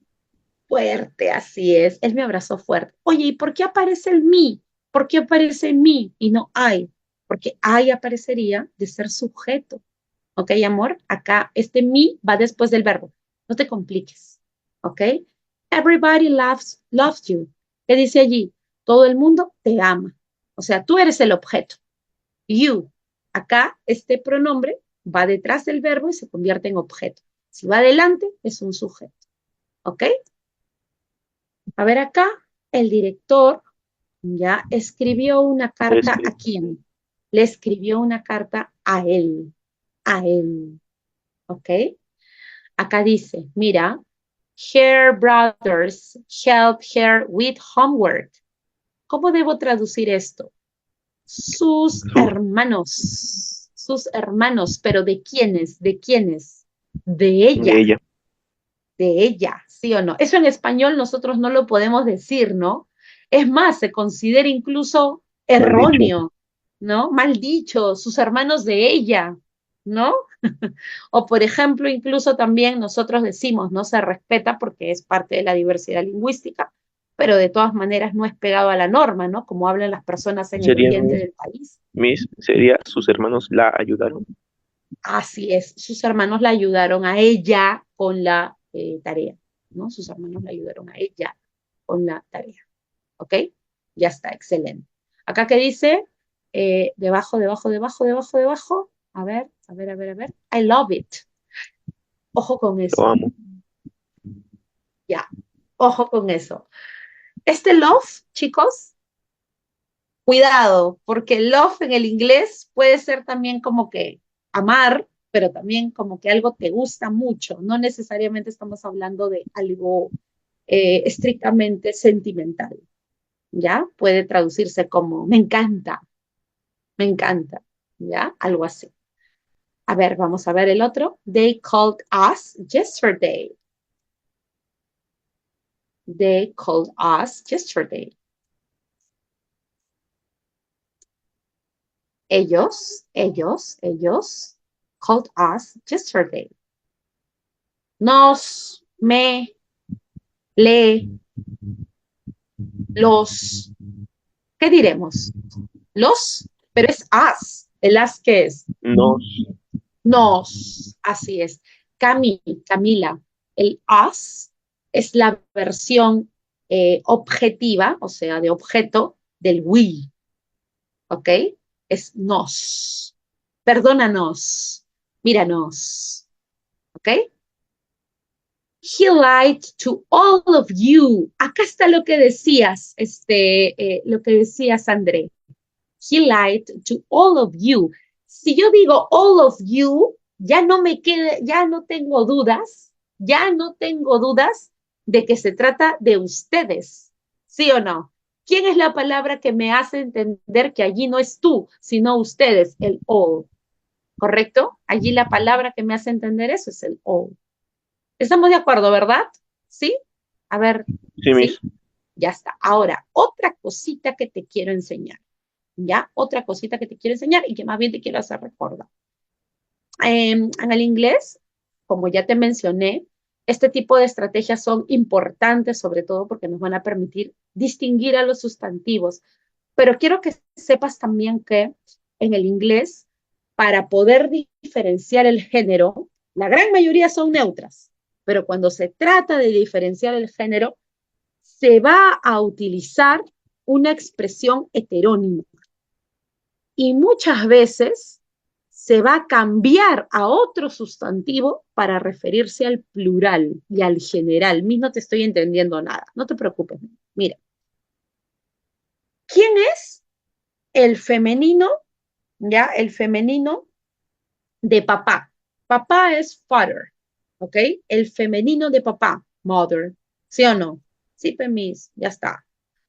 [SPEAKER 1] fuerte, así es. Él me abrazó fuerte. Oye, ¿y por qué aparece el me? ¿Por qué aparece me y no I? Porque I aparecería de ser sujeto. ¿Ok, amor? Acá este me va después del verbo. No te compliques. ¿Ok? Everybody loves you. ¿Qué dice allí? Todo el mundo te ama. O sea, tú eres el objeto. You. Acá este pronombre va detrás del verbo y se convierte en objeto. Si va adelante, es un sujeto. ¿Ok? A ver acá, el director ya escribió una carta
[SPEAKER 3] Escribe.
[SPEAKER 1] a quién. Le escribió una carta a él. A él. ¿Ok? Acá dice, mira, her brothers helped her with homework. ¿Cómo debo traducir esto?
[SPEAKER 3] Sus
[SPEAKER 1] Sus hermanos, pero ¿de quiénes? ¿De quiénes? De
[SPEAKER 3] de ella.
[SPEAKER 1] ¿sí o no? Eso en español nosotros no lo podemos decir, ¿no? Es más, se considera incluso
[SPEAKER 3] Mal dicho.
[SPEAKER 1] erróneo, ¿no? Mal dicho, sus hermanos de ella, ¿no? O por ejemplo, incluso también nosotros decimos, no se respeta porque es parte de la diversidad lingüística, pero de todas maneras no es pegado a la norma, ¿no? Como hablan las personas en el
[SPEAKER 3] Sería
[SPEAKER 1] oriente del país.
[SPEAKER 3] sería sus hermanos la ayudaron.
[SPEAKER 1] Así es, sus hermanos la ayudaron a ella con la tarea, ¿no? Sus hermanos la ayudaron a ella con la tarea, ¿ok? Ya está, excelente. Acá que dice, debajo, a ver, I love it. Ojo con
[SPEAKER 3] Lo
[SPEAKER 1] eso,
[SPEAKER 3] amo.
[SPEAKER 1] ya, ojo con eso. Este love, chicos, cuidado, porque love en el inglés puede ser también como que amar, pero también como que algo te gusta mucho. No necesariamente estamos hablando de algo estrictamente sentimental, ¿ya? Puede traducirse como me encanta, ¿ya? Algo así. A ver, vamos a ver el otro. They called us yesterday. They called us yesterday. Ellos called us yesterday. Nos, me, le, los. ¿Qué diremos? Los, pero es us. ¿El us qué es?
[SPEAKER 3] Nos.
[SPEAKER 1] Nos, así es. Camila, el us es la versión objetiva, o sea, de objeto del we, ¿ok? Es nos. Perdónanos, míranos, ¿ok? He lied to all of you. Acá está lo que decías, lo que decías, André. He lied to all of you. Si yo digo all of you, ya no tengo dudas de que se trata de ustedes, ¿sí o no? ¿Quién es la palabra que me hace entender que allí no es tú, sino ustedes? El all, ¿correcto? Allí la palabra que me hace entender eso es el all. Estamos de acuerdo, ¿verdad? ¿Sí? A ver,
[SPEAKER 3] Sí,
[SPEAKER 1] ¿sí?
[SPEAKER 3] Miss.
[SPEAKER 1] Ya está. Ahora, otra cosita que te quiero enseñar. ¿Ya? Otra cosita que te quiero enseñar y que más bien te quiero hacer recordar. En el inglés, como ya te mencioné, este tipo de estrategias son importantes, sobre todo porque nos van a permitir distinguir a los sustantivos. Pero quiero que sepas también que en el inglés, para poder diferenciar el género, la gran mayoría son neutras, pero cuando se trata de diferenciar el género, se va a utilizar una expresión heterónima y muchas veces se va a cambiar a otro sustantivo para referirse al plural y al general. No te estoy entendiendo nada, no te preocupes. Mira, ¿quién es el femenino? Ya, el femenino de papá. Papá es father, ¿ok? El femenino de papá, mother. ¿Sí o no? Sí, permis, ya está.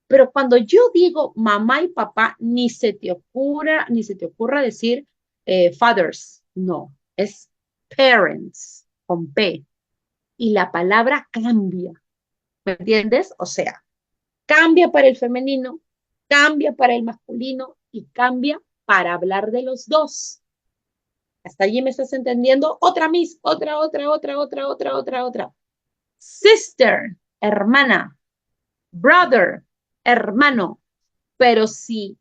[SPEAKER 1] Pero cuando yo digo mamá y papá, ni se te ocurra decir fathers, no, es parents con P. Y la palabra cambia, ¿me entiendes? O sea, cambia para el femenino, cambia para el masculino y cambia para hablar de los dos. ¿Hasta allí me estás entendiendo? Otra mis, otra. Sister, hermana. Brother, hermano. Pero si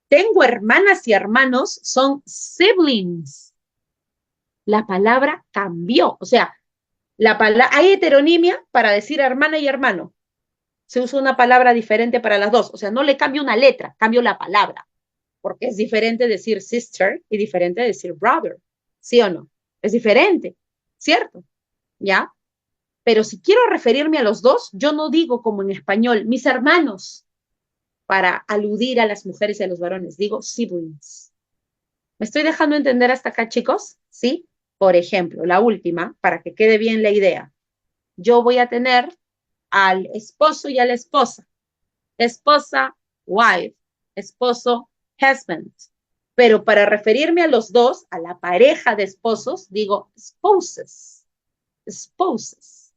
[SPEAKER 1] tengo hermanas y hermanos, son siblings. La palabra cambió. O sea, hay heteronimia para decir hermana y hermano. Se usa una palabra diferente para las dos. O sea, no le cambio una letra, cambio la palabra. Porque es diferente decir sister y diferente decir brother. ¿Sí o no? Es diferente, ¿cierto? ¿Ya? Pero si quiero referirme a los dos, yo no digo como en español, mis hermanos, para aludir a las mujeres y a los varones. Digo siblings. ¿Me estoy dejando entender hasta acá, chicos? ¿Sí? Por ejemplo, la última, para que quede bien la idea. Yo voy a tener al esposo y a la esposa. Esposa, wife. Esposo, husband. Pero para referirme a los dos, a la pareja de esposos, digo spouses. Spouses.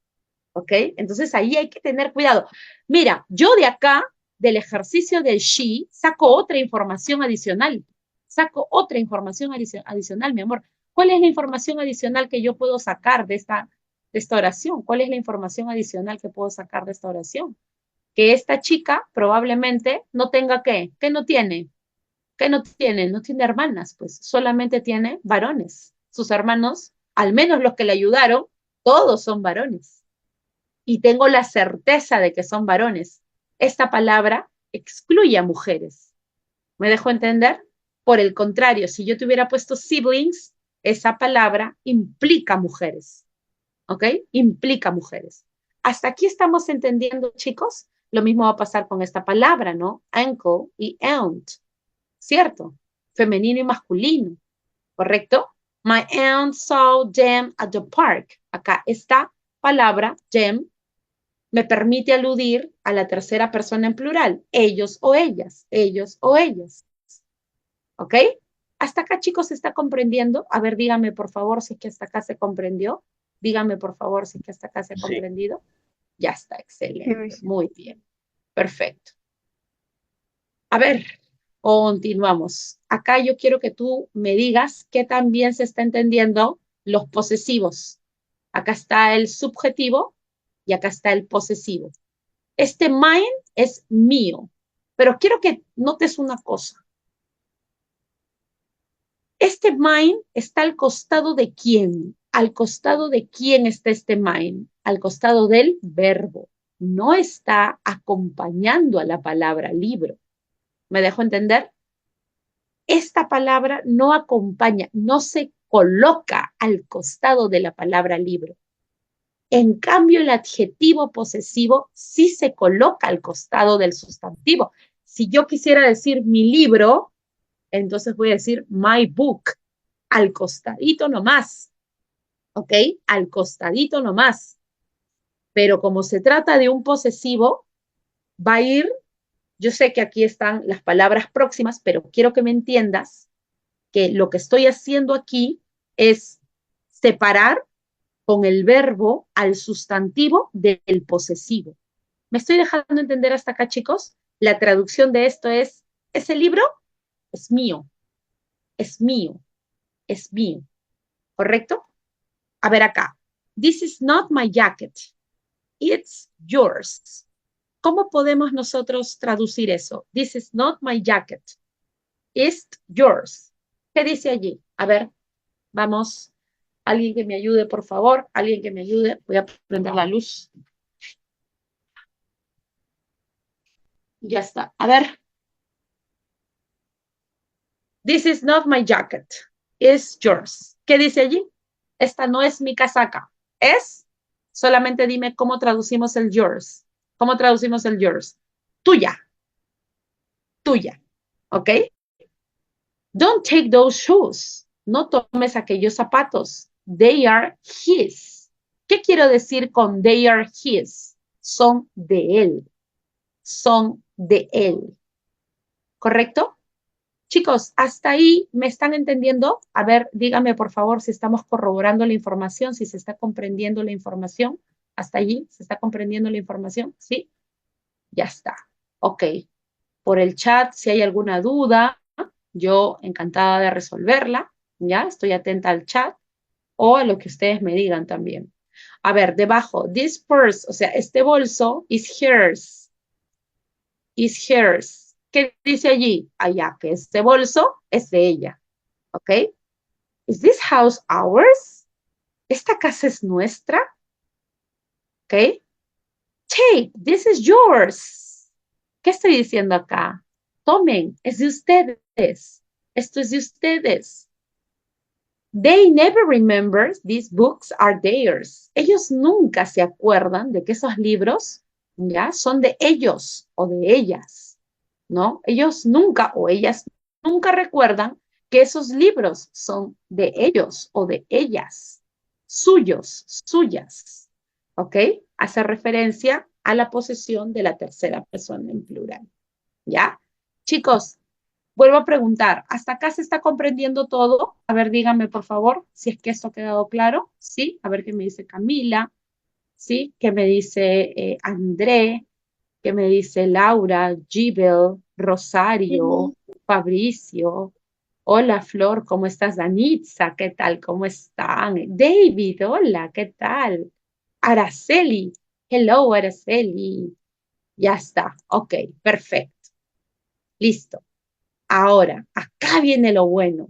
[SPEAKER 1] ¿Ok? Entonces ahí hay que tener cuidado. Mira, yo de acá, del ejercicio del she, saco otra información adicional. Saco otra información adicional, mi amor. ¿Cuál es la información adicional que yo puedo sacar de esta oración? ¿Cuál es la información adicional que puedo sacar de esta oración? Que esta chica probablemente no tenga ¿qué? ¿Qué no tiene? ¿Qué no tiene? No tiene hermanas, pues solamente tiene varones. Sus hermanos, al menos los que le ayudaron, todos son varones. Y tengo la certeza de que son varones. Esta palabra excluye a mujeres. ¿Me dejo entender? Por el contrario, si yo te hubiera puesto siblings, esa palabra implica mujeres. ¿Ok? Implica mujeres. Hasta aquí estamos entendiendo, chicos. Lo mismo va a pasar con esta palabra, ¿no? Uncle y aunt. ¿Cierto? Femenino y masculino. ¿Correcto? My aunt saw them at the park. Acá esta palabra, them, me permite aludir a la tercera persona en plural. Ellos o ellas. Ellos o ellas. ¿Ok? ¿Hasta acá, chicos, se está comprendiendo? A ver, dígame, por favor, si es que hasta acá se comprendió. Dígame, por favor, si es que hasta acá se ha
[SPEAKER 3] Sí.
[SPEAKER 1] comprendido. Ya está, excelente. Muy bien. Perfecto. A ver, continuamos. Acá yo quiero que tú me digas qué también se está entendiendo los posesivos. Acá está el subjetivo y acá está el posesivo. Este mine es mío, pero quiero que notes una cosa. Este mine está al costado de quién. ¿Al costado de quién está este mine? Al costado del verbo. No está acompañando a la palabra libro. ¿Me dejo entender? Esta palabra no acompaña, no se coloca al costado de la palabra libro. En cambio, el adjetivo posesivo sí se coloca al costado del sustantivo. Si yo quisiera decir mi libro, entonces voy a decir my book, al costadito nomás. ¿Ok? Al costadito nomás. Pero como se trata de un posesivo, va a ir, yo sé que aquí están las palabras próximas, pero quiero que me entiendas que lo que estoy haciendo aquí es separar con el verbo al sustantivo del posesivo. ¿Me estoy dejando entender hasta acá, chicos? La traducción de esto es, ese libro es mío, es mío, es mío. ¿Correcto? A ver acá. This is not my jacket. It's yours. ¿Cómo podemos nosotros traducir eso? This is not my jacket. It's yours. ¿Qué dice allí? A ver, vamos. Alguien que me ayude, por favor. Alguien que me ayude. Voy a prender la luz. Ya está. A ver. This is not my jacket. It's yours. ¿Qué dice allí? Esta no es mi casaca. Es, solamente dime cómo traducimos el yours. ¿Cómo traducimos el yours? Tuya. Tuya. ¿Ok? Don't take those shoes. No tomes aquellos zapatos. They are his. ¿Qué quiero decir con they are his? Son de él. Son de él. ¿Correcto? Chicos, ¿hasta ahí me están entendiendo? A ver, dígame por favor si estamos corroborando la información, si se está comprendiendo la información. ¿Hasta allí se está comprendiendo la información? ¿Sí? Ya está. Ok. Por el chat, si hay alguna duda, yo encantada de resolverla. Ya, estoy atenta al chat o a lo que ustedes me digan también. A ver, debajo, this purse, o sea, este bolso is hers. Is hers. ¿Qué dice allí? Allá, que este bolso es de ella. ¿Ok? ¿Is this house ours? ¿Esta casa es nuestra? ¿Ok? Take, this is yours. ¿Qué estoy diciendo acá? Tomen, es de ustedes. Esto es de ustedes. They never remember these books are theirs. Ellos nunca se acuerdan de que esos libros, ya, son de ellos o de ellas, ¿no? Ellos nunca o ellas nunca recuerdan que esos libros son de ellos o de ellas, suyos, suyas, ¿ok? Hace referencia a la posesión de la tercera persona en plural, ¿ya? Chicos, vuelvo a preguntar, ¿hasta acá se está comprendiendo todo? A ver, díganme por favor si es que esto ha quedado claro. Sí, a ver qué me dice Camila, sí, qué me dice André, qué me dice Laura, Gibel, Rosario,
[SPEAKER 2] Sí.
[SPEAKER 1] Fabricio. Hola Flor, ¿cómo estás? Danitza, ¿qué tal? ¿Cómo están? David, hola, ¿qué tal? Araceli, hello Araceli. Ya está, ok, perfecto, listo. Ahora, acá viene lo bueno.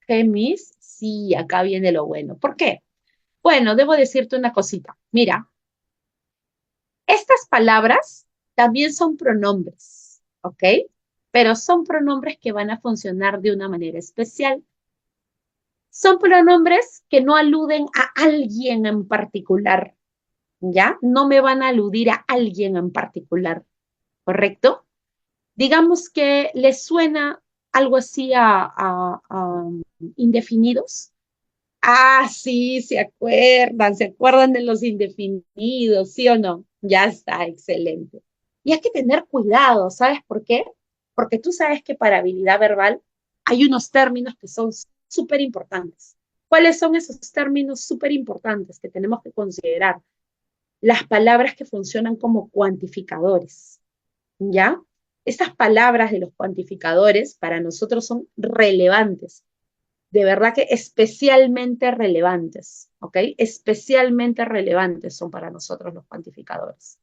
[SPEAKER 1] ¿Qué, Miss? Sí, acá viene lo bueno. ¿Por qué? Bueno, debo decirte una cosita. Mira, estas palabras también son pronombres, ¿ok? Pero son pronombres que van a funcionar de una manera especial. Son pronombres que no aluden a alguien en particular, ¿ya? No me van a aludir a alguien en particular, ¿correcto? Digamos que les suena algo así a indefinidos. Ah, sí, se acuerdan de los indefinidos, ¿sí o no? Ya está, excelente. Y hay que tener cuidado, ¿sabes por qué? Porque tú sabes que para habilidad verbal hay unos términos que son súper importantes. ¿Cuáles son esos términos súper importantes que tenemos que considerar? Las palabras que funcionan como cuantificadores, ¿ya? Estas palabras de los cuantificadores para nosotros son relevantes, de verdad que especialmente relevantes, ¿ok? Especialmente relevantes son para nosotros los cuantificadores.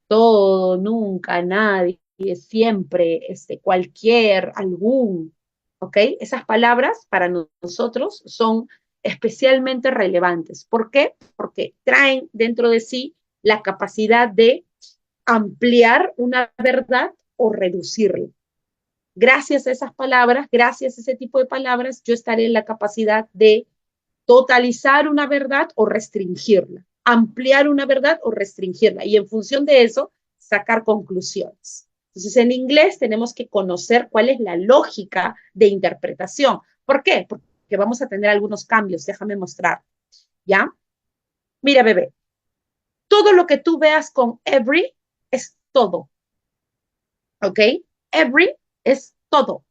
[SPEAKER 1] Todo, nunca, nadie, siempre, cualquier, algún, ¿ok? Esas palabras para nosotros son especialmente relevantes. ¿Por qué? Porque traen dentro de sí la capacidad de ampliar una verdad o reducirla. Gracias a esas palabras, gracias a ese tipo de palabras, yo estaré en la capacidad de totalizar una verdad o restringirla, ampliar una verdad o restringirla, y en función de eso, sacar conclusiones. Entonces, en inglés tenemos que conocer cuál es la lógica de interpretación. ¿Por qué? Porque vamos a tener algunos cambios, déjame mostrar, ¿ya? Mira, bebé, todo lo que tú veas con every es todo, ¿ok? Every es todo,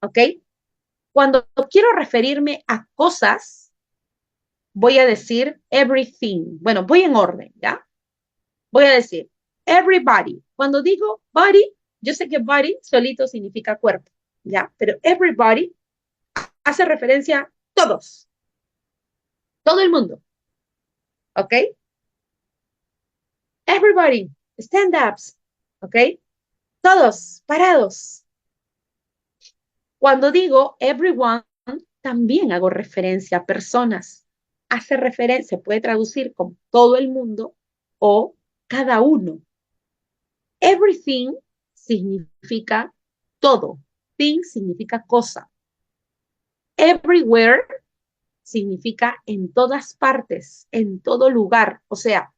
[SPEAKER 1] ¿ok? Cuando quiero referirme a cosas, voy a decir everything. Bueno, voy en orden, ¿ya? Voy a decir everybody. Cuando digo body, yo sé que body solito significa cuerpo, ¿ya? Pero everybody hace referencia a todos, todo el mundo, ¿ok? Everybody, stand-ups, ¿ok? Todos, parados. Cuando digo everyone, también hago referencia a personas. Hace referencia, puede traducir como todo el mundo o cada uno. Everything significa todo. Thing significa cosa. Everywhere significa en todas partes, en todo lugar. O sea,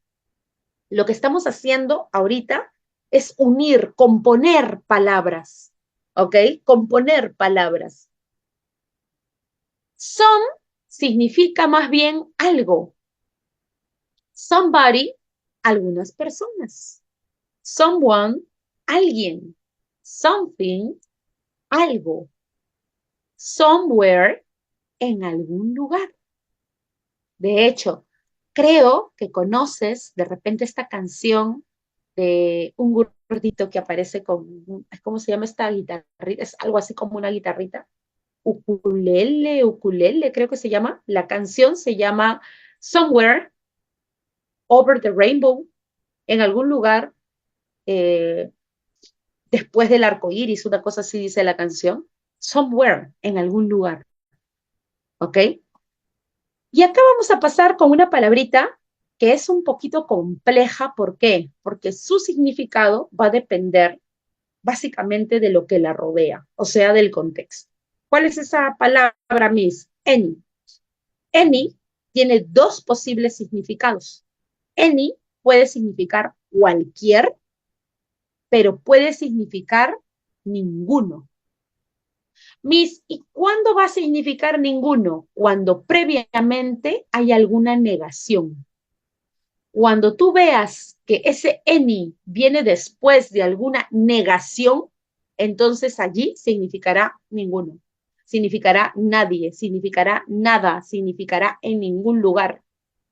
[SPEAKER 1] lo que estamos haciendo ahorita es unir, componer palabras. ¿Ok? Componer palabras. Some significa más bien algo. Somebody, algunas personas. Someone, alguien. Something, algo. Somewhere, en algún lugar. De hecho, creo que conoces de repente esta canción de un gordito que aparece con, ¿cómo se llama esta guitarrita? Es algo así como una guitarrita. Ukulele, ukulele, creo que se llama. La canción se llama Somewhere Over the Rainbow, en algún lugar, eh, después del arco iris, una cosa así dice la canción. Somewhere, en algún lugar. ¿Ok? Y acá vamos a pasar con una palabrita que es un poquito compleja. ¿Por qué? Porque su significado va a depender básicamente de lo que la rodea, o sea, del contexto. ¿Cuál es esa palabra, Miss? Any. Any tiene dos posibles significados. Any puede significar cualquier, pero puede significar ninguno. Miss, ¿y cuándo va a significar ninguno? Cuando previamente hay alguna negación. Cuando tú veas que ese any viene después de alguna negación, entonces allí significará ninguno, significará nadie, significará nada, significará en ningún lugar,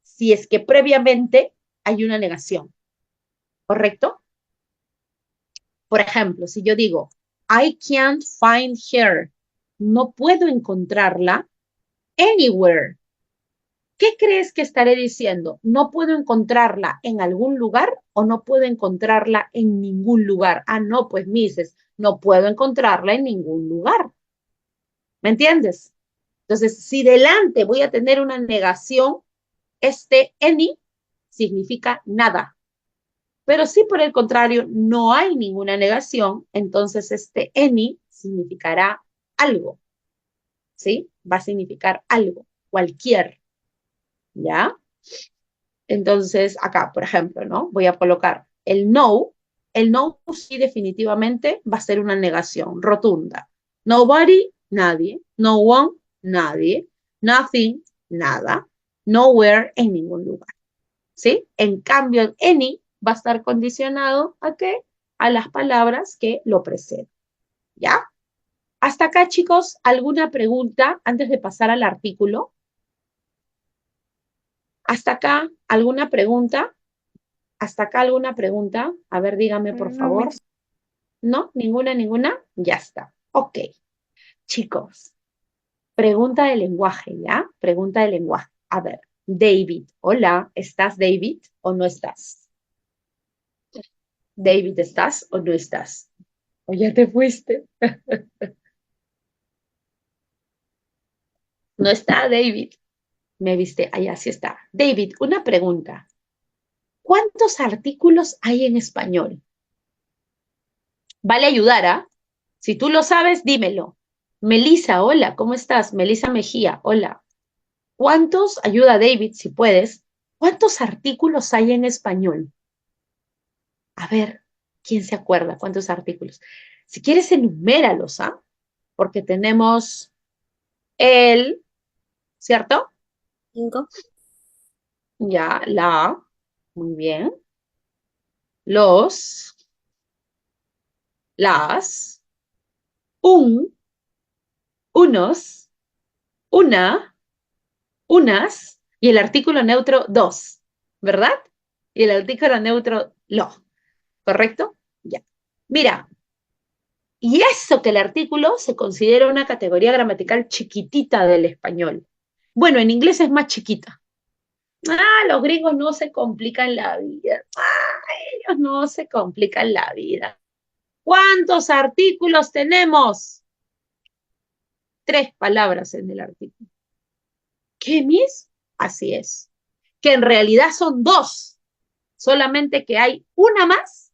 [SPEAKER 1] si es que previamente hay una negación, ¿correcto? Por ejemplo, si yo digo, I can't find her, no puedo encontrarla anywhere. ¿Qué crees que estaré diciendo? ¿No puedo encontrarla en algún lugar o no puedo encontrarla en ningún lugar? Ah, no, pues Mises, no puedo encontrarla en ningún lugar. ¿Me entiendes? Entonces, si delante voy a tener una negación, este any significa nada. Pero si por el contrario no hay ninguna negación, entonces este any significará algo. ¿Sí? Va a significar algo, cualquier. ¿Ya? Entonces, acá, por ejemplo, ¿no? Voy a colocar el no. El no sí definitivamente va a ser una negación rotunda. Nobody, nadie. No one, nadie. Nothing, nada. Nowhere, en ningún lugar. ¿Sí? En cambio, el any va a estar condicionado ¿a qué? A las palabras que lo preceden. ¿Ya? Hasta acá, chicos, ¿alguna pregunta antes de pasar al artículo? ¿Hasta acá alguna pregunta? ¿Hasta acá alguna pregunta? A ver, dígame, por favor. ¿No? ¿Ninguna, ninguna? Ya está. Ok. Chicos, pregunta de lenguaje, ¿ya? Pregunta de lenguaje. A ver, David. Hola, ¿estás, David, o no estás? David, ¿estás o no estás? ¿O ya te fuiste? No está, David. Me viste, allá sí está. David, una pregunta. ¿Cuántos artículos hay en español? Vale ayudar, ¿ah? Si tú lo sabes, dímelo. Melisa, hola, ¿cómo estás? Melisa Mejía, hola. ¿Cuántos, ayuda David si puedes, cuántos artículos hay en español? A ver, ¿quién se acuerda cuántos artículos? Si quieres, enuméralos, ¿ah? Porque tenemos el, ¿cierto?
[SPEAKER 2] 5,
[SPEAKER 1] Ya, la, muy bien. Los, las, un, unos, una, unas, y el artículo neutro dos, ¿verdad? Y el artículo neutro lo, ¿correcto? Ya. Mira, y eso que el artículo se considera una categoría gramatical chiquitita del español. Bueno, en inglés es más chiquita. Ah, los gringos no se complican la vida. Ah, ellos no se complican la vida. ¿Cuántos artículos tenemos? 3 palabras en el artículo. ¿Qué, Miss? Así es. Que en realidad son 2, solamente que hay una más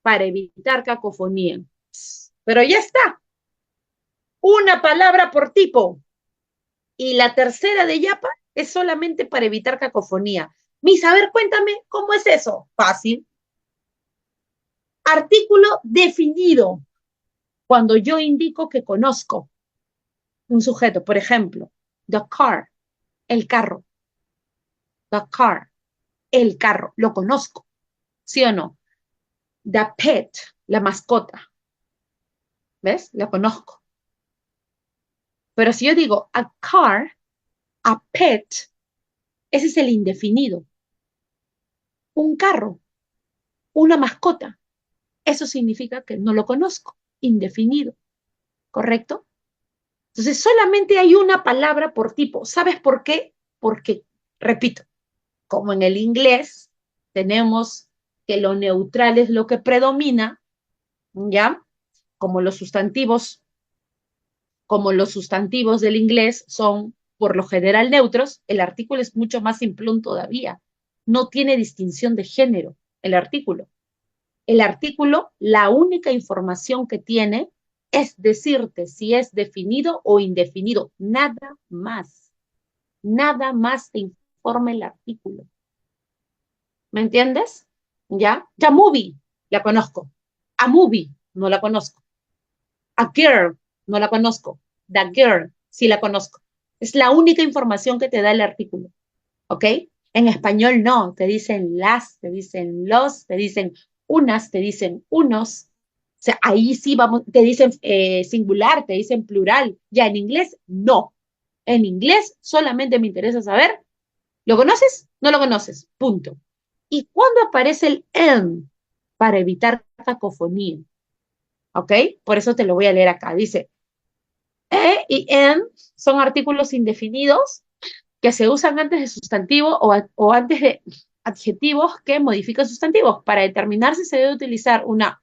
[SPEAKER 1] para evitar cacofonía. Pero ya está. Una palabra por tipo. Y la tercera de yapa es solamente para evitar cacofonía. Miss, a ver, cuéntame, ¿cómo es eso? Fácil. Artículo definido. Cuando yo indico que conozco un sujeto, por ejemplo, the car, el carro. The car, el carro, lo conozco. ¿Sí o no? The pet, la mascota. ¿Ves? La conozco. Pero si yo digo a car, a pet, ese es el indefinido. Un carro, una mascota. Eso significa que no lo conozco, indefinido, ¿correcto? Entonces solamente hay una palabra por tipo. ¿Sabes por qué? Porque, repito, como en el inglés tenemos que lo neutral es lo que predomina, ¿ya? Como los sustantivos, como los sustantivos del inglés son por lo general neutros, el artículo es mucho más simplón todavía. No tiene distinción de género el artículo. El artículo, la única información que tiene es decirte si es definido o indefinido. Nada más. Nada más te informa el artículo. ¿Me entiendes? ¿Ya? Ya movie, la conozco. A movie, no la conozco. A girl, no la conozco. The girl, sí la conozco. Es la única información que te da el artículo. ¿Ok? En español no, te dicen las, te dicen los, te dicen unas, te dicen unos. O sea, ahí sí vamos, te dicen singular, te dicen plural. Ya en inglés, no. En inglés solamente me interesa saber, ¿lo conoces? No lo conoces, punto. ¿Y cuándo aparece el en? Para evitar cacofonía. ¿Ok? Por eso te lo voy a leer acá. Dice, y en son artículos indefinidos que se usan antes de sustantivo o antes de adjetivos que modifican sustantivos. Para determinar si se debe utilizar una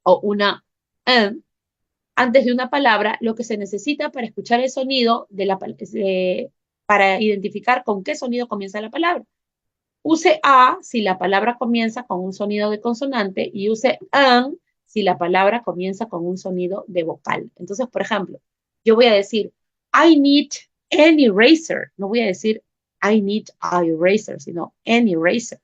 [SPEAKER 1] o una antes de una palabra, lo que se necesita para escuchar el sonido para identificar con qué sonido comienza la palabra. Use a si la palabra comienza con un sonido de consonante y use an si la palabra comienza con un sonido de vocal. Entonces, por ejemplo, yo voy a decir, I need an eraser. No voy a decir, I need a eraser, sino an eraser.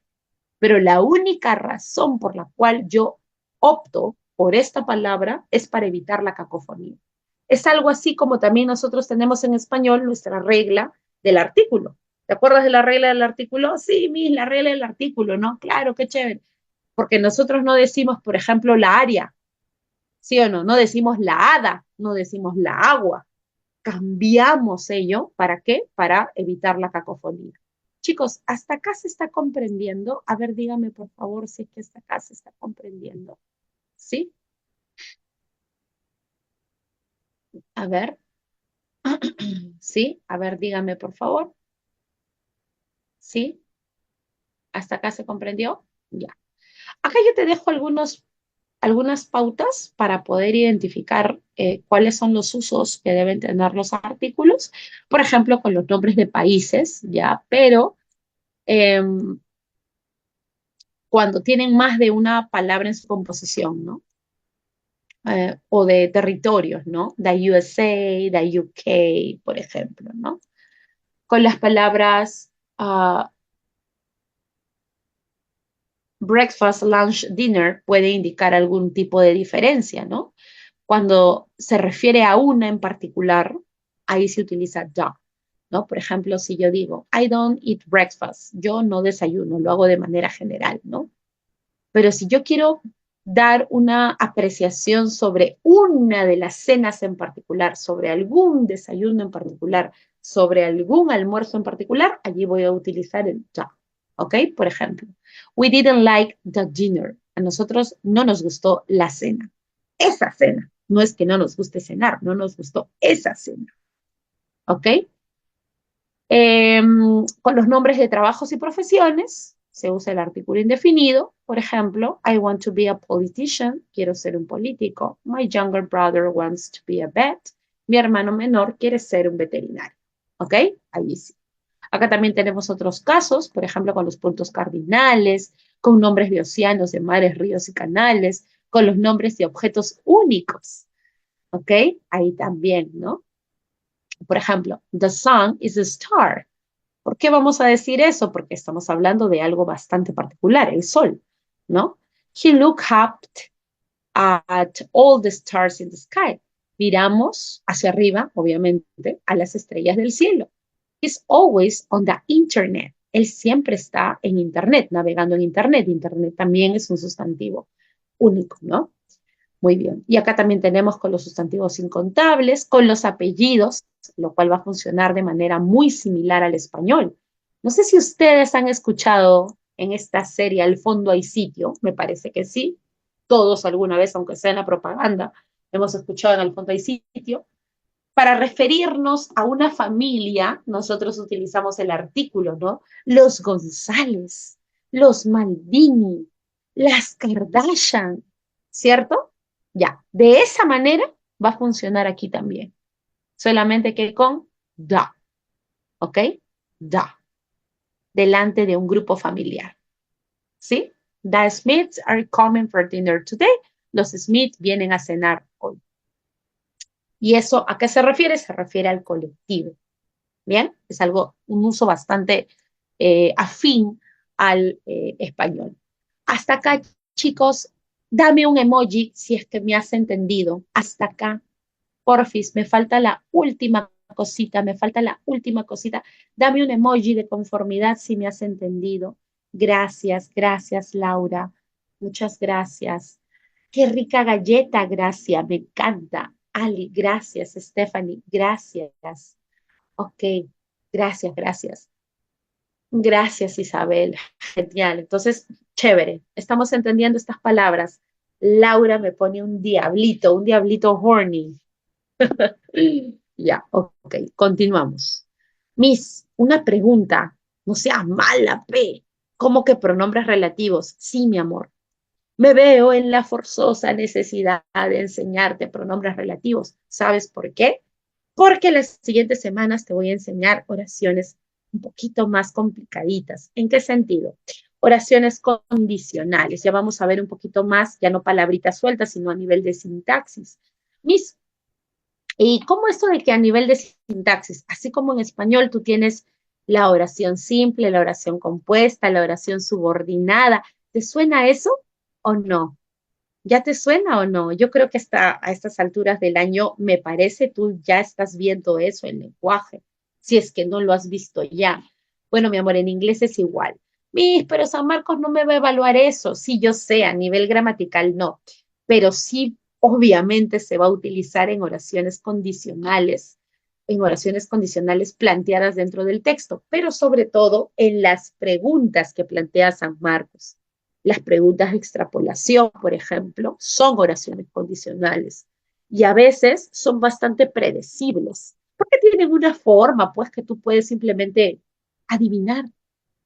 [SPEAKER 1] Pero la única razón por la cual yo opto por esta palabra es para evitar la cacofonía. Es algo así como también nosotros tenemos en español nuestra regla del artículo. ¿Te acuerdas de la regla del artículo? Sí, Miss, la regla del artículo, ¿no? Claro, qué chévere. Porque nosotros no decimos, por ejemplo, la área, ¿sí o no? No decimos la hada, no decimos la agua. Cambiamos ello, ¿para qué? Para evitar la cacofonía. Chicos, ¿hasta acá se está comprendiendo? A ver, dígame por favor si es que hasta acá se está comprendiendo. ¿Sí? A ver. ¿Sí? A ver, dígame por favor. ¿Sí? ¿Hasta acá se comprendió? Ya. Acá yo te dejo algunas pautas para poder identificar cuáles son los usos que deben tener los artículos, por ejemplo, con los nombres de países, ya, pero cuando tienen más de una palabra en su composición, ¿no? O de territorios, ¿no? The USA, the UK, por ejemplo, ¿no? Con las palabras breakfast, lunch, dinner puede indicar algún tipo de diferencia, ¿no? Cuando se refiere a una en particular, ahí se utiliza the, ¿no? Por ejemplo, si yo digo, I don't eat breakfast, yo no desayuno, lo hago de manera general, ¿no? Pero si yo quiero dar una apreciación sobre una de las cenas en particular, sobre algún desayuno en particular, sobre algún almuerzo en particular, allí voy a utilizar el the, ¿ok? Por ejemplo, we didn't like the dinner. A nosotros no nos gustó la cena. Esa cena. No es que no nos guste cenar, no nos gustó esa cena. ¿Ok? Con los nombres de trabajos y profesiones se usa el artículo indefinido. Por ejemplo, I want to be a politician. Quiero ser un político. My younger brother wants to be a vet. Mi hermano menor quiere ser un veterinario. ¿Ok? Ahí sí. Acá también tenemos otros casos, por ejemplo, con los puntos cardinales, con nombres de océanos, de mares, ríos y canales, con los nombres de objetos únicos. ¿Ok? Ahí también, ¿no? Por ejemplo, the sun is a star. ¿Por qué vamos a decir eso? Porque estamos hablando de algo bastante particular, el sol, ¿no? He looked up at all the stars in the sky. Miramos hacia arriba, obviamente, a las estrellas del cielo. He's always on the internet. Él siempre está en internet, navegando en internet. Internet también es un sustantivo único, ¿no? Muy bien. Y acá también tenemos con los sustantivos incontables, con los apellidos, lo cual va a funcionar de manera muy similar al español. No sé si ustedes han escuchado en esta serie Al fondo hay sitio, me parece que sí. Todos alguna vez, aunque sea en la propaganda, hemos escuchado en Al fondo hay sitio. Para referirnos a una familia, nosotros utilizamos el artículo, ¿no? Los González, los Maldini, las Kardashian, ¿cierto? Ya, de esa manera va a funcionar aquí también. Solamente que con da, ¿ok? Da, delante de un grupo familiar, ¿sí? The Smiths are coming for dinner today. Los Smiths vienen a cenar hoy. ¿Y eso a qué se refiere? Se refiere al colectivo. ¿Bien? Es algo, un uso bastante afín al español. Hasta acá, chicos, dame un emoji si es que me has entendido. Hasta acá, porfis, me falta la última cosita, me falta la última cosita. Dame un emoji de conformidad si me has entendido. Gracias, gracias, Laura. Muchas gracias. Qué rica galleta, gracias, me encanta. Ali, gracias, Stephanie, gracias. Ok, gracias, gracias. Gracias, Isabel. Genial. Entonces, chévere. Estamos entendiendo estas palabras. Laura me pone un diablito horny. Ya, ok, continuamos. Miss, una pregunta. No sea mala, P. ¿Cómo que pronombres relativos? Sí, mi amor. Me veo en la forzosa necesidad de enseñarte pronombres relativos. ¿Sabes por qué? Porque las siguientes semanas te voy a enseñar oraciones un poquito más complicaditas. ¿En qué sentido? Oraciones condicionales. Ya vamos a ver un poquito más, ya no palabritas sueltas, sino a nivel de sintaxis. Mis, ¿y cómo esto de que a nivel de sintaxis, así como en español tú tienes la oración simple, la oración compuesta, la oración subordinada? ¿Te suena eso o no? ¿Ya te suena o no? Yo creo que a estas alturas del año, me parece, tú ya estás viendo eso, el lenguaje, si es que no lo has visto ya. Bueno, mi amor, en inglés es igual. Pero San Marcos no me va a evaluar eso. Sí, yo sé, a nivel gramatical no, pero sí, obviamente se va a utilizar en oraciones condicionales planteadas dentro del texto, pero sobre todo en las preguntas que plantea San Marcos. Las preguntas de extrapolación, por ejemplo, son oraciones condicionales y a veces son bastante predecibles, porque tienen una forma, pues, que tú puedes simplemente adivinar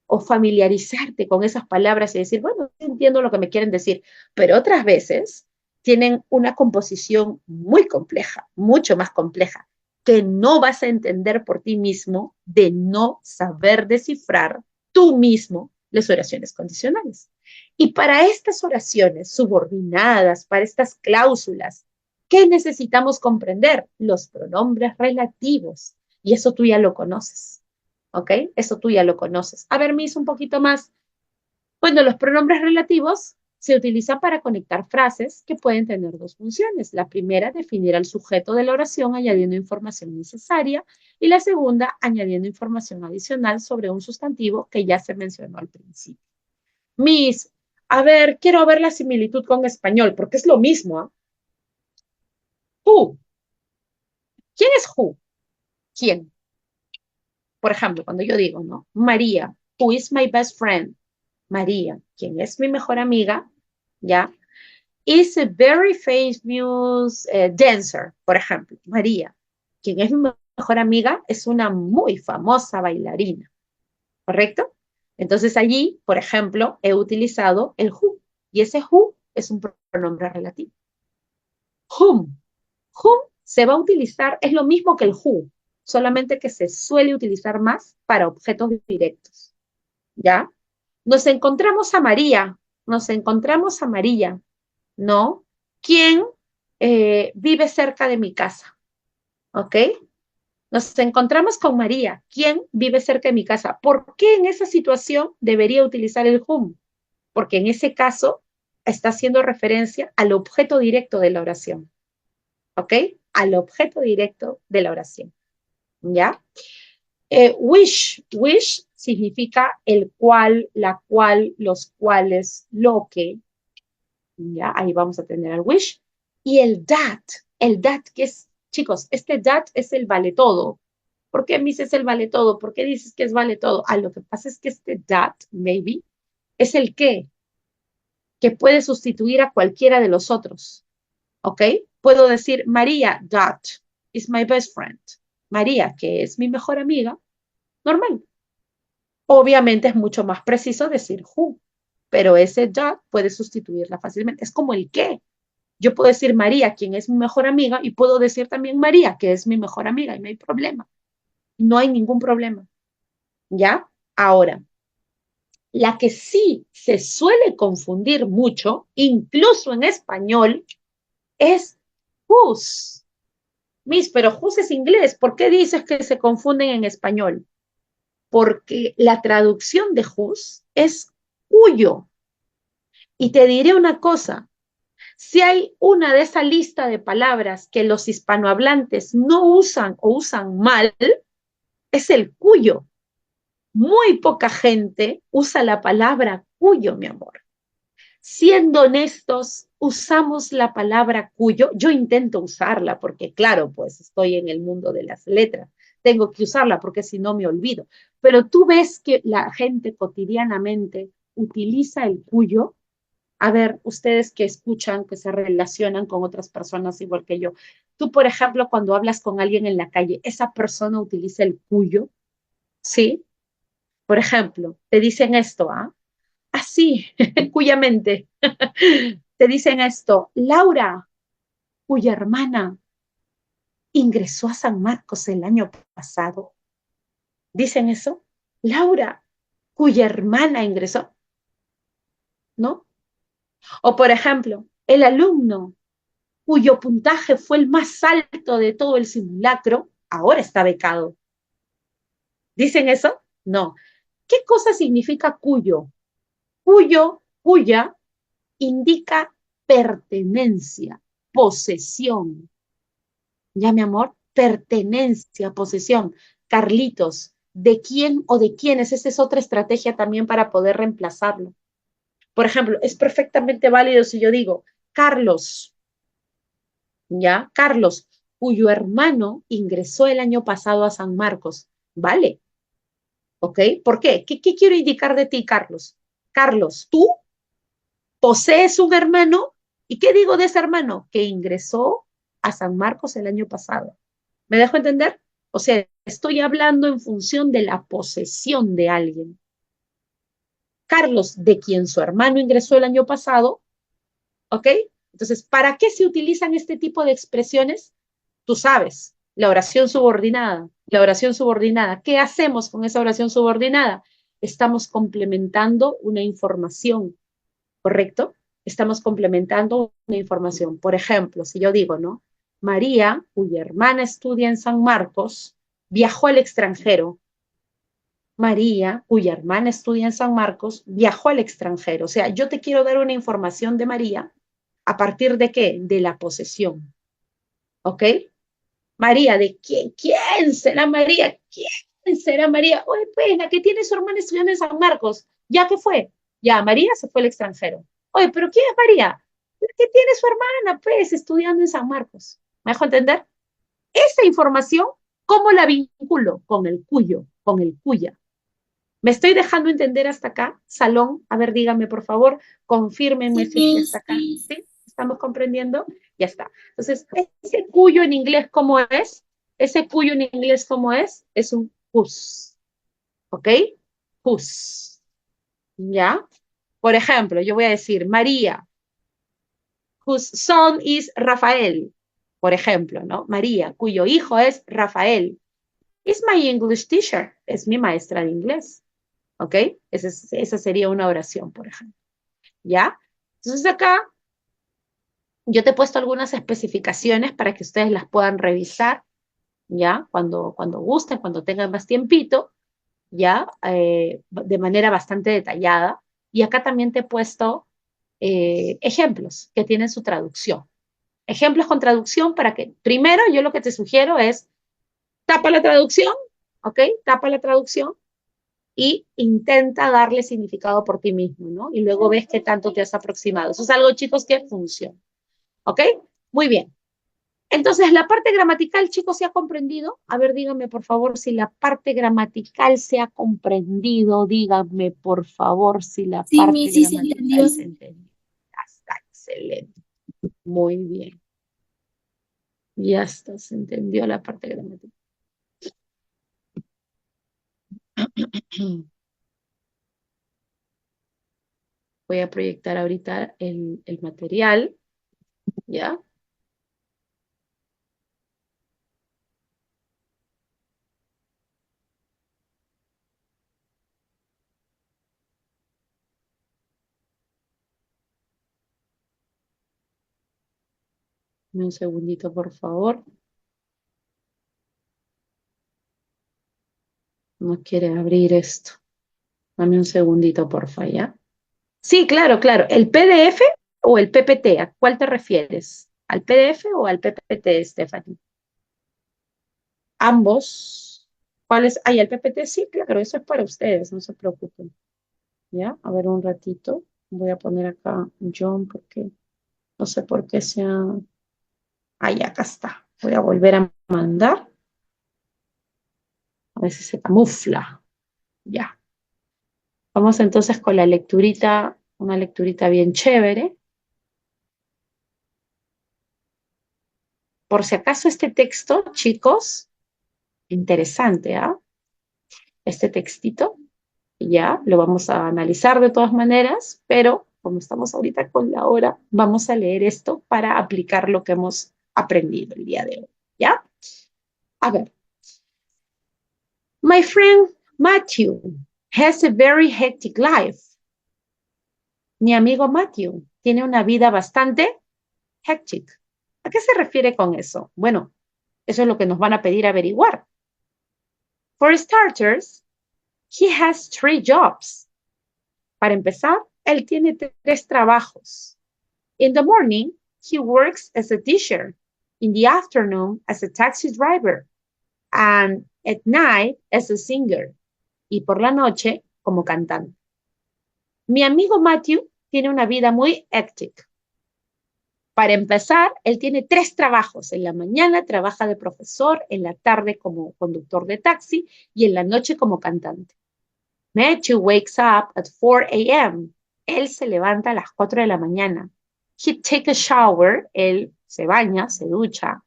[SPEAKER 1] o familiarizarte con esas palabras y decir, bueno, entiendo lo que me quieren decir, pero otras veces tienen una composición muy compleja, mucho más compleja, que no vas a entender por ti mismo de no saber descifrar tú mismo las oraciones condicionales. Y para estas oraciones subordinadas, para estas cláusulas, ¿qué necesitamos comprender? Los pronombres relativos. Y eso tú ya lo conoces. ¿Ok? Eso tú ya lo conoces. A ver, Miss, un poquito más. Bueno, los pronombres relativos se utilizan para conectar frases que pueden tener dos funciones. La primera, definir al sujeto de la oración añadiendo información necesaria, y la segunda, añadiendo información adicional sobre un sustantivo que ya se mencionó al principio. Miss, a ver, quiero ver la similitud con español, porque es lo mismo, ¿eh? Who. ¿Quién es who? ¿Quién? Por ejemplo, cuando yo digo, ¿no? María, who is my best friend? María, quien es mi mejor amiga, ¿ya? Is a very famous dancer, por ejemplo. María, quien es mi mejor amiga, es una muy famosa bailarina, ¿correcto? Entonces allí, por ejemplo, he utilizado el who, y ese who es un pronombre relativo. Whom. Whom se va a utilizar, es lo mismo que el who, solamente que se suele utilizar más para objetos directos, ¿ya? Nos encontramos a María, ¿no? ¿Quién vive cerca de mi casa? ¿Ok? Nos encontramos con María, ¿quién vive cerca de mi casa? ¿Por qué en esa situación debería utilizar el whom? Porque en ese caso está haciendo referencia al objeto directo de la oración, ¿ok? Al objeto directo de la oración, ¿ya? Wish significa el cual, la cual, los cuales, lo que, ¿ya? Ahí vamos a tener el wish. Y el that que es, chicos, este that es el vale todo. ¿Por qué me dices el vale todo? ¿Por qué dices que es vale todo? Ah, lo que pasa es que este that, maybe, es el que puede sustituir a cualquiera de los otros, ¿ok? Puedo decir, María, that is my best friend. María, que es mi mejor amiga, normal. Obviamente es mucho más preciso decir who, pero ese that puede sustituirla fácilmente. Es como el qué. Yo puedo decir María, quien es mi mejor amiga, y puedo decir también María, que es mi mejor amiga, y no hay problema. No hay ningún problema. ¿Ya? Ahora, la que sí se suele confundir mucho, incluso en español, es whose. Miss, pero whose es inglés. ¿Por qué dices que se confunden en español? Porque la traducción de whose es cuyo. Y te diré una cosa, si hay una de esa lista de palabras que los hispanohablantes no usan o usan mal, es el cuyo. Muy poca gente usa la palabra cuyo, mi amor. Siendo honestos, usamos la palabra cuyo. Yo intento usarla porque, claro, pues estoy en el mundo de las letras. Tengo que usarla porque si no me olvido. Pero tú ves que la gente cotidianamente utiliza el cuyo. A ver, ustedes que escuchan, que se relacionan con otras personas igual que yo. Tú, por ejemplo, cuando hablas con alguien en la calle, esa persona utiliza el cuyo, ¿sí? Por ejemplo, te dicen esto, ¿ah? Así, cuya mente. Te dicen esto, Laura, cuya hermana ingresó a San Marcos el año pasado. ¿Dicen eso? Laura, cuya hermana ingresó, ¿no? O por ejemplo, el alumno cuyo puntaje fue el más alto de todo el simulacro, ahora está becado. ¿Dicen eso? No. ¿Qué cosa significa cuyo? Cuyo, cuya, indica pertenencia, posesión. ¿Ya, mi amor? Pertenencia, posesión. Carlitos, ¿de quién o de quiénes? Esa es otra estrategia también para poder reemplazarlo. Por ejemplo, es perfectamente válido si yo digo, Carlos, ¿ya? Carlos, cuyo hermano ingresó el año pasado a San Marcos. ¿Vale? ¿Ok? ¿Por qué? ¿Qué quiero indicar de ti, Carlos? Carlos, tú posees un hermano. ¿Y qué digo de ese hermano? Que ingresó a San Marcos el año pasado. ¿Me dejo entender? O sea, estoy hablando en función de la posesión de alguien. Carlos, de quien su hermano ingresó el año pasado, ¿ok? Entonces, ¿para qué se utilizan este tipo de expresiones? Tú sabes, la oración subordinada. La oración subordinada. ¿Qué hacemos con esa oración subordinada? Estamos complementando una información, ¿correcto? Estamos complementando una información. Por ejemplo, si yo digo, ¿no? María, cuya hermana estudia en San Marcos, viajó al extranjero. María, cuya hermana estudia en San Marcos, viajó al extranjero. O sea, yo te quiero dar una información de María a partir de qué? De la posesión. ¿Ok? María, ¿de quién? ¿Quién será María? ¿Quién será María? Oye, pues, la que tiene su hermana estudiando en San Marcos. ¿Ya qué fue? Ya, María se fue al extranjero. Oye, ¿pero quién es María? La que tiene su hermana, pues, estudiando en San Marcos. ¿Me dejo entender? Esa información, ¿cómo la vinculo? Con el cuyo, con el cuya. ¿Me estoy dejando entender hasta acá? Salón, a ver, dígame por favor, confírmenme si es que hasta acá. ¿Sí? ¿Estamos comprendiendo? Ya está. Entonces, ese cuyo en inglés, ¿cómo es? Ese cuyo en inglés, ¿cómo es? Es un whose. ¿Ok? Whose. ¿Ya? Por ejemplo, yo voy a decir María, whose son is Rafael. Por ejemplo, ¿no? María, cuyo hijo es Rafael. Is my English teacher. Es mi maestra de inglés. ¿Ok? Esa sería una oración, por ejemplo. ¿Ya? Entonces acá yo te he puesto algunas especificaciones para que ustedes las puedan revisar, ¿ya? Cuando gusten, cuando tengan más tiempito, ¿ya? De manera bastante detallada. Y acá también te he puesto ejemplos que tienen su traducción. Ejemplos con traducción para que, primero, yo lo que te sugiero es, tapa la traducción, ¿ok? Tapa la traducción y intenta darle significado por ti mismo, ¿no? Y luego ves qué tanto te has aproximado. Eso es algo, chicos, que funciona. ¿Ok? Muy bien. Entonces, la parte gramatical, chicos, ¿se ha comprendido? A ver, díganme, por favor, si la parte gramatical se ha comprendido. Díganme, por favor, si la
[SPEAKER 2] Sí,
[SPEAKER 1] parte
[SPEAKER 2] mi, sí se entendió.
[SPEAKER 1] gramatical se entendió. Ya está, excelente. Muy bien. Ya está, se entendió la parte gramatical. Voy a proyectar ahorita el material. ¿Ya? Dame un segundito, por favor. No quiere abrir esto. Dame un segundito, porfa, ¿ya? Sí, claro, claro. ¿El PDF o el PPT? ¿A cuál te refieres? ¿Al PDF o al PPT, Stephanie? Ambos. ¿Cuál es? Ay, el PPT, sí, claro, eso es para ustedes, no se preocupen. ¿Ya? A ver un ratito. Voy a poner acá John porque no sé por qué se ha... Ay, acá está. Voy a volver a mandar. A ver si se camufla. Ya. Vamos entonces con la lecturita, una lecturita bien chévere. Por si acaso este texto, chicos, interesante, ¿ah? Este textito, ya lo vamos a analizar de todas maneras, pero como estamos ahorita con la hora, vamos a leer esto para aplicar lo que hemos aprendido el día de hoy, ¿ya? A ver. My friend Matthew has a very hectic life. Mi amigo Matthew tiene una vida bastante hectic. ¿A qué se refiere con eso? Bueno, eso es lo que nos van a pedir averiguar. For starters, he has 3 jobs. Para empezar, él tiene 3 trabajos. In the morning, he works as a teacher. In the afternoon, as a taxi driver. And at night, as a singer. Y por la noche, como cantante. Mi amigo Matthew tiene una vida muy hectic. Para empezar, él tiene 3 trabajos. En la mañana trabaja de profesor, en la tarde como conductor de taxi y en la noche como cantante. Matthew wakes up at 4 a.m. Él se levanta a las 4 de la mañana. He takes a shower. Él se baña, se ducha.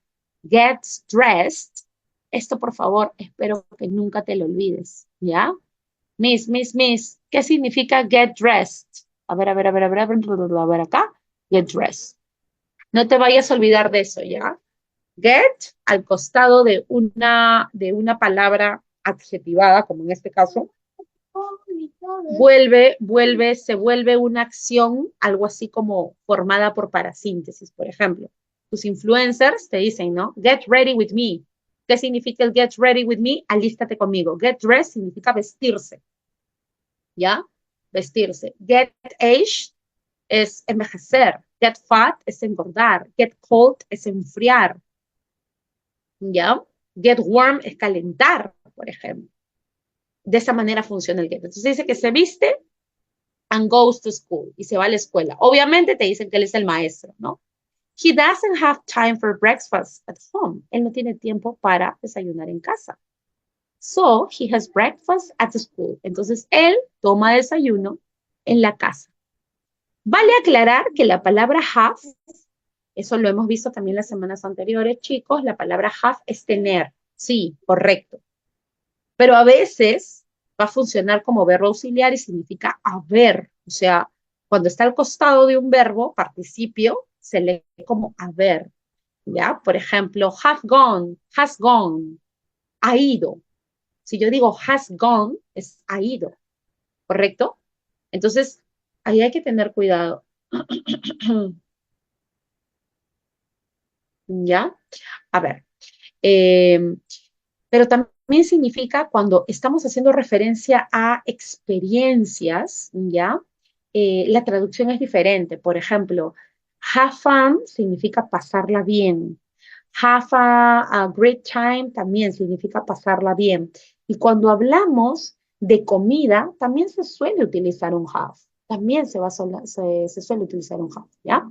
[SPEAKER 1] Gets dressed. Esto, por favor, espero que nunca te lo olvides, ¿ya? Miss. ¿Qué significa get dressed? A ver, a ver acá. Get dressed. No te vayas a olvidar de eso, ¿ya? Get al costado de una palabra adjetivada, como en este caso, se vuelve una acción, algo así como formada por parasíntesis. Por ejemplo, tus influencers te dicen, ¿no? Get ready with me. ¿Qué significa el get ready with me? Alístate conmigo. Get dressed significa vestirse, ¿ya? Vestirse. Get aged es envejecer. Get fat es engordar. Get cold es enfriar. ¿Ya? Get warm es calentar, por ejemplo. De esa manera funciona el get. Entonces dice que se viste and goes to school y se va a la escuela. Obviamente te dicen que él es el maestro, ¿no? He doesn't have time for breakfast at home. Él no tiene tiempo para desayunar en casa. So he has breakfast at school. Entonces él toma desayuno en la casa. Vale aclarar que la palabra have, eso lo hemos visto también las semanas anteriores, chicos, la palabra have es tener. Sí, correcto. Pero a veces va a funcionar como verbo auxiliar y significa haber. O sea, cuando está al costado de un verbo, participio, se lee como haber. ¿Ya? Por ejemplo, have gone, has gone, ha ido. Si yo digo has gone, es ha ido. ¿Correcto? Entonces, ahí hay que tener cuidado. ¿Ya? A ver. Eh, pero también significa cuando estamos haciendo referencia a experiencias, ¿ya? La traducción es diferente. Por ejemplo, have fun significa pasarla bien. Have a great time también significa pasarla bien. Y cuando hablamos de comida, también se suele utilizar un have. También se suele utilizar un have, ¿ya?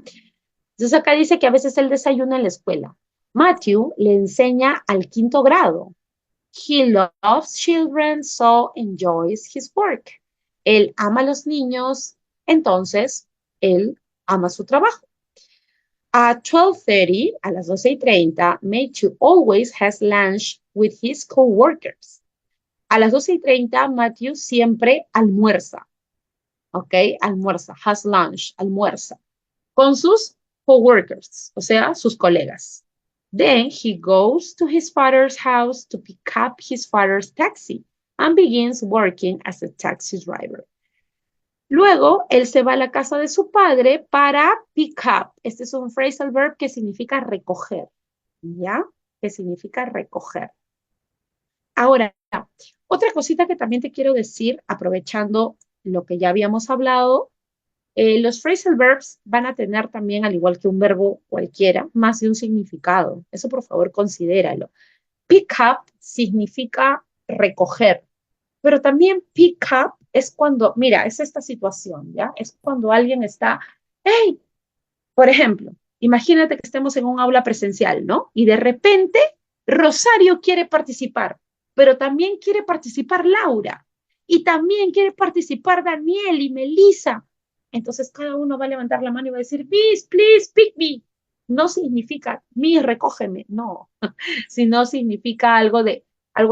[SPEAKER 1] Entonces acá dice que a veces él desayuna en la escuela. Matthew le enseña al 5º grado. He loves children, so enjoys his work. Él ama a los niños, entonces él ama su trabajo. At 12:30, a las 12:30, Matthew always has lunch with his coworkers. A las 12:30, Matthew siempre almuerza. ¿Ok? Almuerza, has lunch, almuerza. Con sus coworkers, o sea, sus colegas. Then he goes to his father's house to pick up his father's taxi and begins working as a taxi driver. Luego, él se va a la casa de su padre para pick up. Este es un phrasal verb que significa recoger, ¿ya? Que significa recoger. Ahora, otra cosita que también te quiero decir, aprovechando lo que ya habíamos hablado, los phrasal verbs van a tener también, al igual que un verbo cualquiera, más de un significado. Eso, por favor, considéralo. Pick up significa recoger, pero también pick up es cuando, mira, es esta situación, ¿ya? Es cuando alguien está, hey, por ejemplo, imagínate que estemos en un aula presencial, ¿no? Y de repente Rosario quiere participar, pero también quiere participar Laura, y también quiere participar Daniel y Melissa. Entonces cada uno va a levantar la mano y va a decir, Miss, please pick me. No significa, Miss, recógeme, no, sino significa algo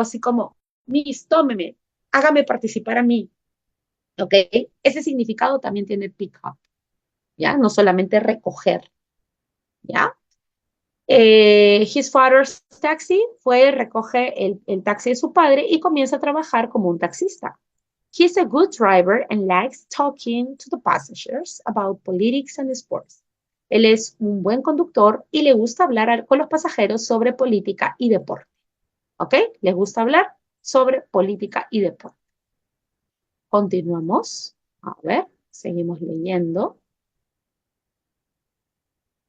[SPEAKER 1] así como, Miss, tómeme, hágame participar a mí, ¿ok? Ese significado también tiene pick up, ¿ya? No solamente recoger, ¿ya? His father's taxi recoge el taxi de su padre y comienza a trabajar como un taxista. He's a good driver and likes talking to the passengers about politics and sports. Él es un buen conductor y le gusta hablar con los pasajeros sobre política y deporte. ¿Ok? Les gusta hablar sobre política y deporte. Continuamos. A ver, seguimos leyendo.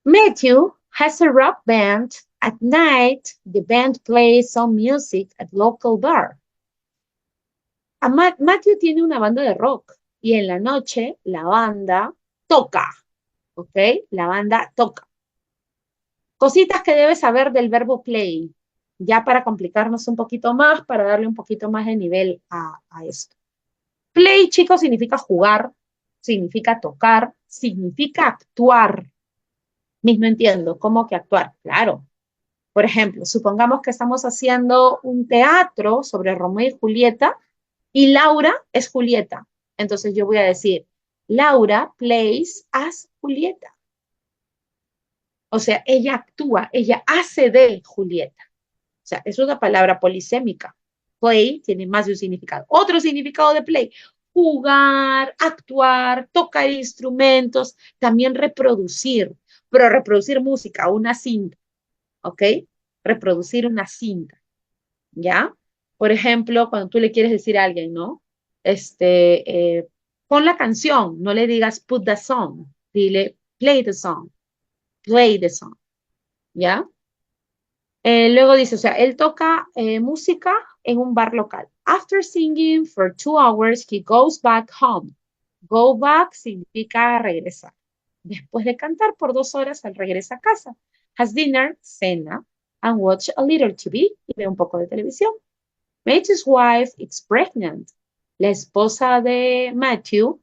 [SPEAKER 1] Matthew has a rock band. At night, the band plays some music at local bar. Matthew tiene una banda de rock y en la noche la banda toca, ¿ok? La banda toca. Cositas que debes saber del verbo play, ya para complicarnos un poquito más, para darle un poquito más de nivel a esto. Play, chicos, significa jugar, significa tocar, significa actuar. Mismo entiendo, ¿cómo que actuar? Claro. Por ejemplo, supongamos que estamos haciendo un teatro sobre Romeo y Julieta y Laura es Julieta. Entonces yo voy a decir, Laura plays as Julieta. O sea, ella actúa, ella hace de Julieta. O sea, es una palabra polisémica. Play tiene más de un significado. Otro significado de play, jugar, actuar, tocar instrumentos, también reproducir, pero reproducir música, una cinta, ¿ok? Reproducir una cinta, ¿ya? Por ejemplo, cuando tú le quieres decir a alguien, ¿no? Pon la canción, no le digas put the song, dile play the song, ¿ya? Luego dice, o sea, él toca música en un bar local. After singing for 2 hours, he goes back home. Go back significa regresar. Después de cantar por 2 horas, él regresa a casa. Has dinner, cena, and watch a little TV, y ve un poco de televisión. Matthew's wife is pregnant. La esposa de Matthew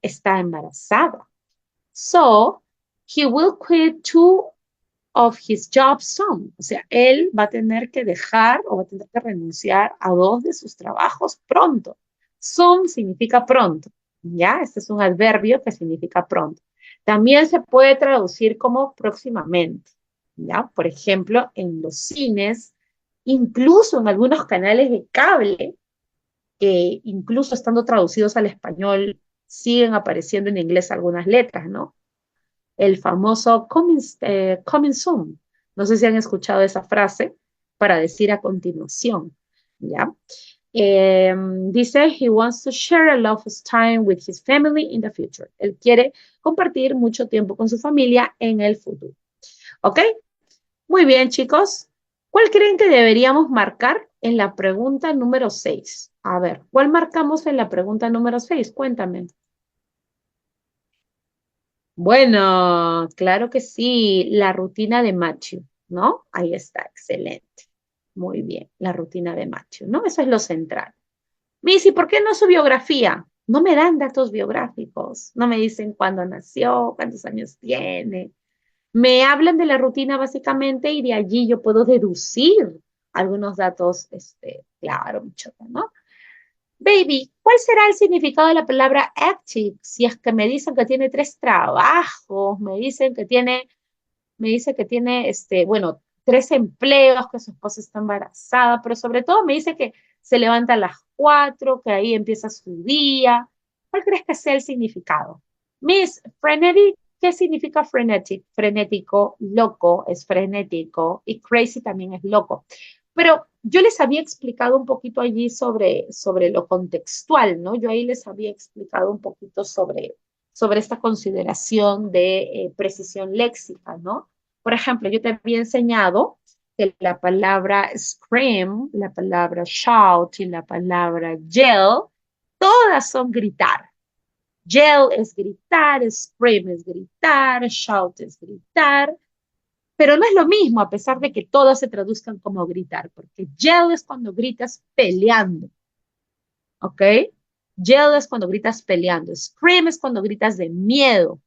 [SPEAKER 1] está embarazada. So, he will quit 2 of his jobs soon. O sea, él va a tener que dejar o va a tener que renunciar a 2 de sus trabajos pronto. Soon significa pronto, ¿ya? Este es un adverbio que significa pronto. También se puede traducir como próximamente, ¿ya? Por ejemplo, en los cines, incluso en algunos canales de cable, que incluso estando traducidos al español, siguen apareciendo en inglés algunas letras, ¿no? El famoso coming soon. No sé si han escuchado esa frase para decir a continuación, ¿ya? Dice, he wants to share a lot of time with his family in the future. Él quiere compartir mucho tiempo con su familia en el futuro. ¿Ok? Muy bien, chicos. ¿Cuál creen que deberíamos marcar en la pregunta número 6? A ver, ¿cuál marcamos en la pregunta número 6? Cuéntame. Bueno, claro que sí, la rutina de Matthew, ¿no? Ahí está, excelente. Muy bien, la rutina de Matthew, ¿no? Eso es lo central. Missy, ¿por qué no su biografía? No me dan datos biográficos, no me dicen cuándo nació, cuántos años tiene. Me hablan de la rutina básicamente y de allí yo puedo deducir algunos datos, claro, bichota, ¿no? Baby, ¿cuál será el significado de la palabra active? Si es que me dicen que tiene 3 trabajos, me dice que tiene, bueno, 3 empleos, que su esposa está embarazada, pero sobre todo me dice que se levanta a las 4, que ahí empieza su día. ¿Cuál crees que sea el significado? Miss, frenetic, ¿qué significa frenetic? Frenético, loco, es frenético, y crazy también es loco. Pero yo les había explicado un poquito allí sobre lo contextual, ¿no? Yo ahí les había explicado un poquito sobre esta consideración de precisión léxica, ¿no? Por ejemplo, yo te había enseñado que la palabra scream, la palabra shout y la palabra yell, todas son gritar. Yell es gritar, scream es gritar, shout es gritar, pero no es lo mismo a pesar de que todas se traduzcan como gritar, porque yell es cuando gritas peleando, ¿ok? Yell es cuando gritas peleando, scream es cuando gritas de miedo,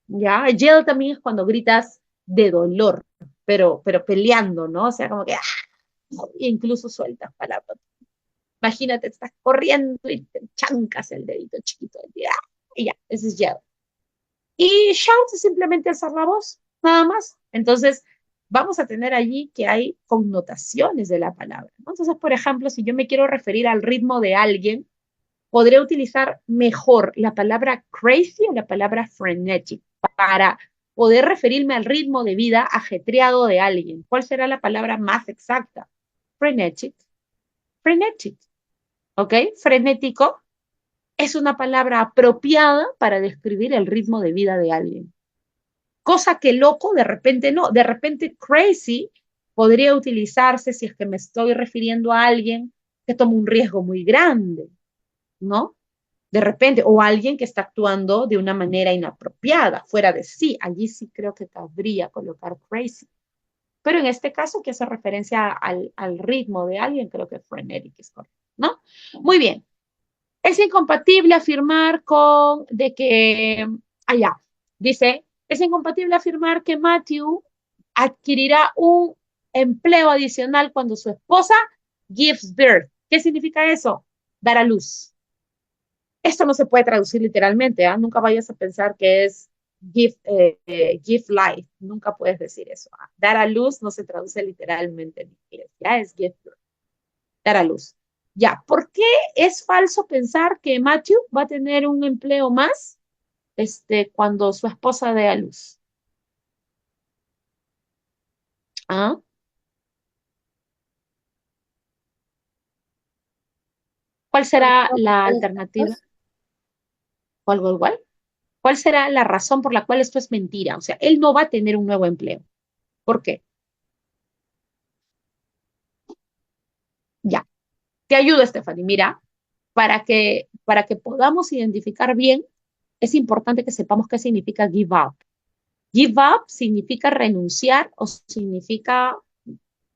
[SPEAKER 1] ¿ya? Yell también es cuando gritas de dolor, pero peleando, ¿no? O sea, como que incluso sueltas palabras. Imagínate, estás corriendo y te chancas el dedito chiquito. Y ya, ese es yell. Y shout es simplemente alzar la voz, nada más. Entonces, vamos a tener allí que hay connotaciones de la palabra, ¿no? Entonces, por ejemplo, si yo me quiero referir al ritmo de alguien, podré utilizar mejor la palabra crazy o la palabra frenetic para poder referirme al ritmo de vida ajetreado de alguien. ¿Cuál será la palabra más exacta? Frenetic. Frenetic. ¿Ok? Frenético es una palabra apropiada para describir el ritmo de vida de alguien. Cosa que loco de repente no. De repente crazy podría utilizarse si es que me estoy refiriendo a alguien que toma un riesgo muy grande, ¿no? De repente, o alguien que está actuando de una manera inapropiada, fuera de sí. Allí sí creo que cabría colocar crazy. Pero en este caso, que hace referencia al ritmo de alguien, creo que frenetic es correcto, ¿no? Muy bien. Es incompatible afirmar con de que, allá, dice, es incompatible afirmar que Matthew adquirirá un empleo adicional cuando su esposa gives birth. ¿Qué significa eso? Dar a luz. Esto no se puede traducir literalmente, ¿ah? Nunca vayas a pensar que es give life, nunca puedes decir eso. ¿Ah? Dar a luz no se traduce literalmente en inglés, ya es give birth, dar a luz. Ya, ¿por qué es falso pensar que Matthew va a tener un empleo más cuando su esposa dé a luz? ¿Ah? ¿Cuál será la alternativa? ¿Cuál? ¿Cuál será la razón por la cual esto es mentira? O sea, él no va a tener un nuevo empleo. ¿Por qué? Ya, te ayudo, Stephanie. Mira, para que podamos identificar bien, es importante que sepamos qué significa give up. Give up significa renunciar o significa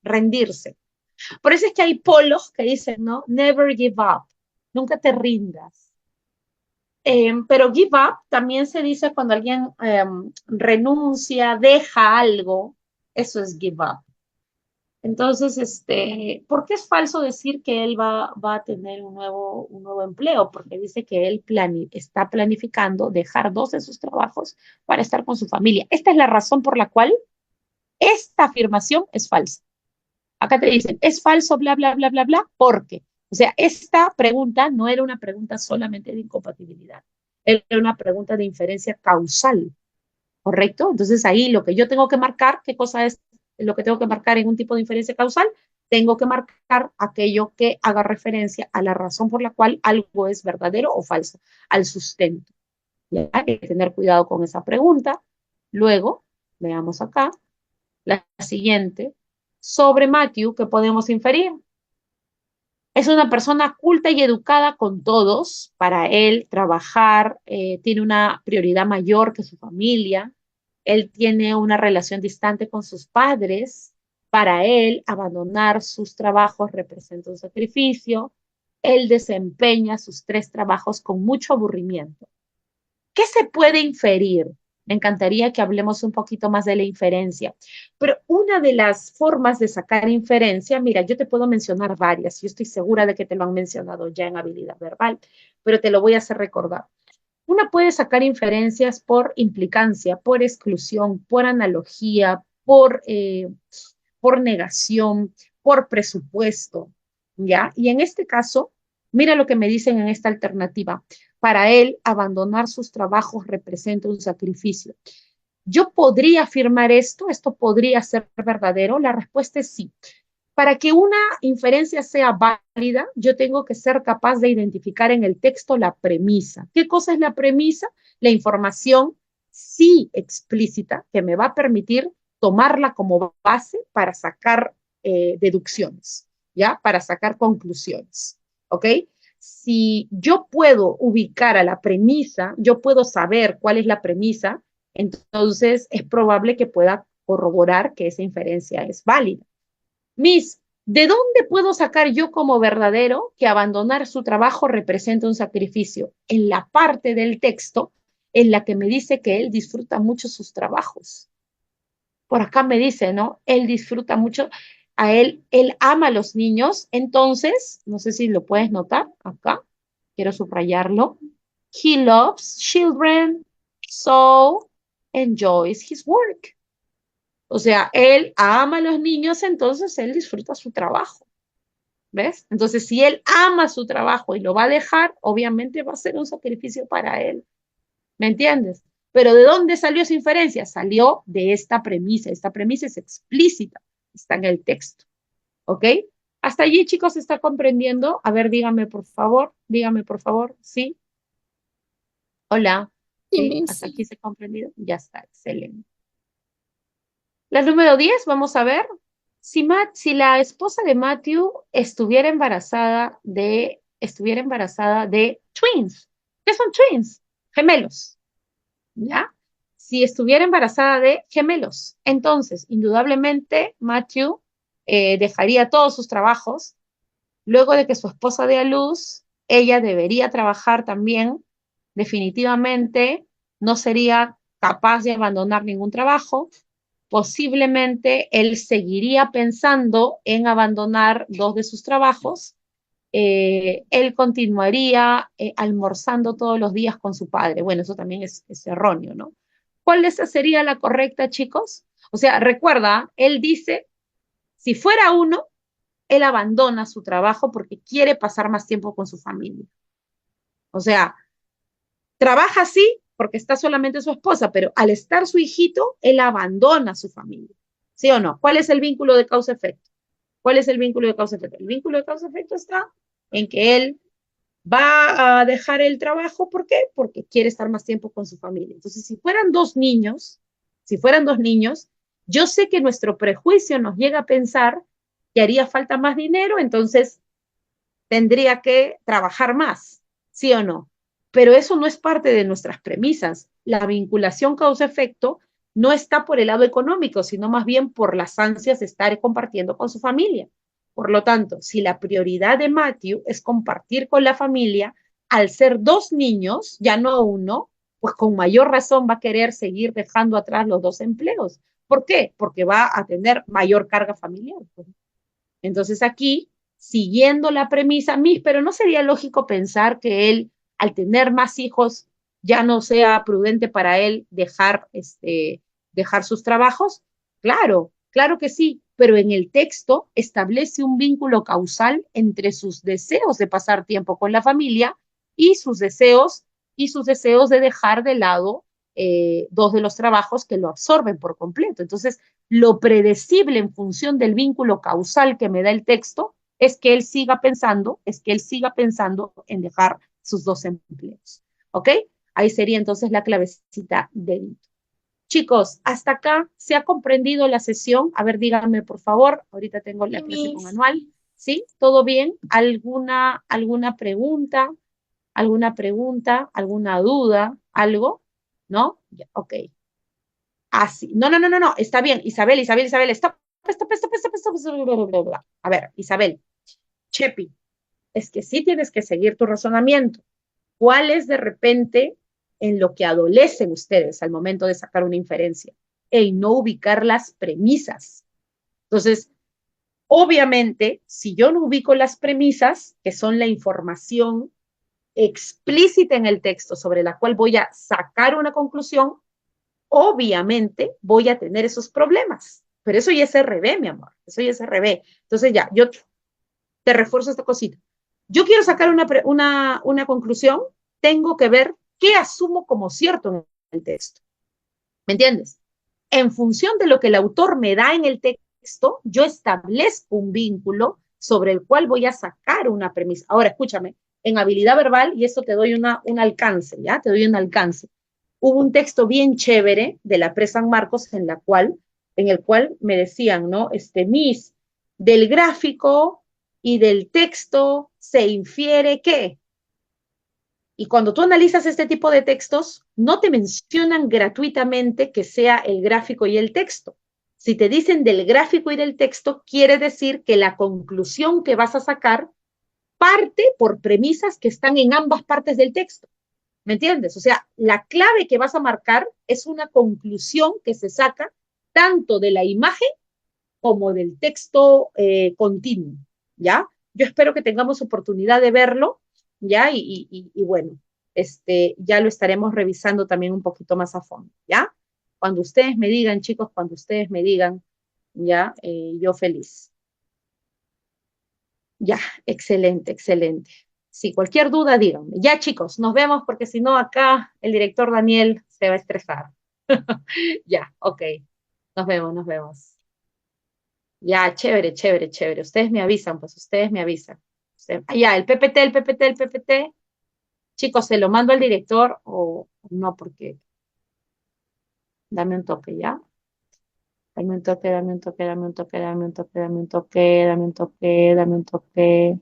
[SPEAKER 1] rendirse. Por eso es que hay polos que dicen, ¿no? Never give up, nunca te rindas. Pero give up también se dice cuando alguien renuncia, deja algo, eso es give up. Entonces, ¿por qué es falso decir que él va a tener un nuevo empleo? Porque dice que él está planificando dejar 2 de sus trabajos para estar con su familia. Esta es la razón por la cual esta afirmación es falsa. Acá te dicen, es falso, bla, bla, bla, bla, bla, porque. O sea, esta pregunta no era una pregunta solamente de incompatibilidad, era una pregunta de inferencia causal, ¿correcto? Entonces ahí lo que yo tengo que marcar, ¿qué cosa es lo que tengo que marcar en un tipo de inferencia causal? Tengo que marcar aquello que haga referencia a la razón por la cual algo es verdadero o falso, al sustento. ¿Ya? Hay que tener cuidado con esa pregunta. Luego, veamos acá, la siguiente, sobre Matthew, ¿qué podemos inferir? Es una persona culta y educada con todos. Para él, trabajar tiene una prioridad mayor que su familia. Él tiene una relación distante con sus padres. Para él, abandonar sus trabajos representa un sacrificio. Él desempeña sus 3 trabajos con mucho aburrimiento. ¿Qué se puede inferir? Me encantaría que hablemos un poquito más de la inferencia. Pero una de las formas de sacar inferencia, mira, yo te puedo mencionar varias, yo estoy segura de que te lo han mencionado ya en habilidad verbal, pero te lo voy a hacer recordar. Una puede sacar inferencias por implicancia, por exclusión, por analogía, por negación, por presupuesto, ¿ya? Y en este caso, mira lo que me dicen en esta alternativa. Para él, abandonar sus trabajos representa un sacrificio. ¿Yo podría afirmar esto? ¿Esto podría ser verdadero? La respuesta es sí. Para que una inferencia sea válida, yo tengo que ser capaz de identificar en el texto la premisa. ¿Qué cosa es la premisa? La información sí explícita que me va a permitir tomarla como base para sacar deducciones, ¿ya? Para sacar conclusiones, ¿ok? Si yo puedo ubicar a la premisa, yo puedo saber cuál es la premisa, entonces es probable que pueda corroborar que esa inferencia es válida. Miss, ¿de dónde puedo sacar yo como verdadero que abandonar su trabajo representa un sacrificio? En la parte del texto en la que me dice que él disfruta mucho sus trabajos. Por acá me dice, ¿no? Él disfruta mucho, él ama a los niños, entonces, no sé si lo puedes notar acá, quiero subrayarlo. He loves children, so enjoys his work. O sea, él ama a los niños, entonces él disfruta su trabajo. ¿Ves? Entonces, si él ama su trabajo y lo va a dejar, obviamente va a ser un sacrificio para él. ¿Me entiendes? Pero ¿de dónde salió esa inferencia? Salió de esta premisa. Esta premisa es explícita, está en el texto. ¿Ok? Hasta allí, chicos, ¿se está comprendiendo? A ver, dígame, por favor. ¿Sí? Hola.
[SPEAKER 2] Sí,
[SPEAKER 1] ¿Sí?
[SPEAKER 2] Miss.
[SPEAKER 1] ¿Hasta aquí se ha comprendido? Ya está, excelente. La número 10, vamos a ver. Si la esposa de Matthew estuviera embarazada de twins. ¿Qué son twins? Gemelos, ¿ya? Si estuviera embarazada de gemelos, entonces, indudablemente, Matthew dejaría todos sus trabajos. Luego de que su esposa dé a luz, ella debería trabajar también. Definitivamente, no sería capaz de abandonar ningún trabajo. Posiblemente él seguiría pensando en abandonar dos de sus trabajos. Él continuaría almorzando todos los días con su padre. Bueno, eso también es erróneo, ¿no? ¿Cuál de esas sería la correcta, chicos? O sea, recuerda, él dice, si fuera uno, él abandona su trabajo porque quiere pasar más tiempo con su familia. O sea, trabaja sí porque está solamente su esposa, pero al estar su hijito, él abandona su familia. ¿Sí o no? ¿Cuál es el vínculo de causa-efecto? ¿Cuál es el vínculo de causa-efecto? El vínculo de causa-efecto está en que él va a dejar el trabajo, ¿por qué? Porque quiere estar más tiempo con su familia. Entonces, si fueran dos niños, yo sé que nuestro prejuicio nos llega a pensar que haría falta más dinero, entonces tendría que trabajar más, ¿sí o no? Pero eso no es parte de nuestras premisas. La vinculación causa-efecto no está por el lado económico, sino más bien por las ansias de estar compartiendo con su familia. Por lo tanto, si la prioridad de Matthew es compartir con la familia, al ser dos niños, ya no uno, pues con mayor razón va a querer seguir dejando atrás los dos empleos. ¿Por qué? Porque va a tener mayor carga familiar. Entonces aquí, siguiendo la premisa, pero no sería lógico pensar que él, al tener más hijos, ya no sea prudente para él dejar sus trabajos. Claro, claro que sí, pero en el texto establece un vínculo causal entre sus deseos de pasar tiempo con la familia y sus deseos de dejar de lado dos de los trabajos que lo absorben por completo. Entonces, lo predecible en función del vínculo causal que me da el texto es que él siga pensando en dejar sus dos empleos. ¿Ok? Ahí sería entonces la clavecita de chicos, hasta acá se ha comprendido la sesión. A ver, díganme por favor. Ahorita tengo la
[SPEAKER 2] Sí,
[SPEAKER 1] clase con
[SPEAKER 2] Miss.
[SPEAKER 1] Anual. ¿Sí? ¿Todo bien? ¿Alguna pregunta? ¿Alguna duda? ¿Algo? ¿No? Ya, ok. Así. No. Está bien. Isabel. Stop. Stop. A ver, Isabel. Chepi. Es que sí tienes que seguir tu razonamiento. ¿Cuál es de repente en lo que adolecen ustedes al momento de sacar una inferencia, en no ubicar las premisas. Entonces, obviamente, si yo no ubico las premisas, que son la información explícita en el texto sobre la cual voy a sacar una conclusión, obviamente voy a tener esos problemas. Pero eso ya es RB, mi amor, eso ya es RB. Entonces ya, yo te refuerzo esta cosita. Yo quiero sacar una conclusión, tengo que ver qué asumo como cierto en el texto. ¿Me entiendes? En función de lo que el autor me da en el texto, yo establezco un vínculo sobre el cual voy a sacar una premisa. Ahora, escúchame, en habilidad verbal, y esto te doy un alcance, ¿ya? Te doy un alcance. Hubo un texto bien chévere de la Pre San Marcos en el cual me decían, ¿no? Miss, del gráfico y del texto se infiere que. Y cuando tú analizas este tipo de textos, no te mencionan gratuitamente que sea el gráfico y el texto. Si te dicen del gráfico y del texto, quiere decir que la conclusión que vas a sacar parte por premisas que están en ambas partes del texto. ¿Me entiendes? O sea, la clave que vas a marcar es una conclusión que se saca tanto de la imagen como del texto continuo, ¿ya? Yo espero que tengamos oportunidad de verlo, ¿ya? Y bueno, ya lo estaremos revisando también un poquito más a fondo, ¿ya? Cuando ustedes me digan, chicos, cuando ustedes me digan, ¿ya? Yo feliz. Ya, excelente, excelente. Sí, cualquier duda, díganme. Ya, chicos, nos vemos porque si no, acá el director Daniel se va a estresar. Ya, ok. Nos vemos, nos vemos. Ya, chévere, chévere, chévere. Ustedes me avisan, pues ustedes me avisan. Ya, el PPT, el PPT, el PPT. Chicos, ¿se lo mando al director o no? Porque dame un toque, ¿ya? Dame un toque, dame un toque, dame un toque, dame un toque, dame un toque, dame un toque, dame un toque.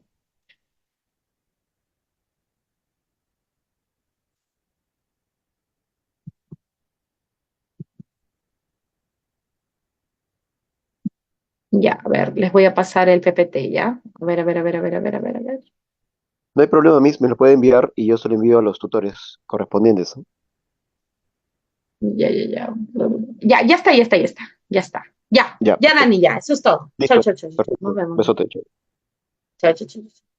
[SPEAKER 1] Ya, a ver, les voy a pasar el PPT, ¿ya? A ver, a ver, a ver, a ver, a ver, a ver, a ver.
[SPEAKER 4] No hay problema, Miss, me lo puede enviar y yo se lo envío a los tutores correspondientes, ¿no?
[SPEAKER 1] Ya, ya, ya. Ya, ya está, ya está, ya está. Ya está. Ya,
[SPEAKER 4] Ya,
[SPEAKER 1] ya,
[SPEAKER 4] perfecto.
[SPEAKER 1] Dani, ya. Eso es todo. Chau,
[SPEAKER 4] Listo,
[SPEAKER 1] chau, chau. Nos
[SPEAKER 4] perfecto.
[SPEAKER 1] vemos.
[SPEAKER 4] Besote, chao.
[SPEAKER 1] Chau, chau, chau.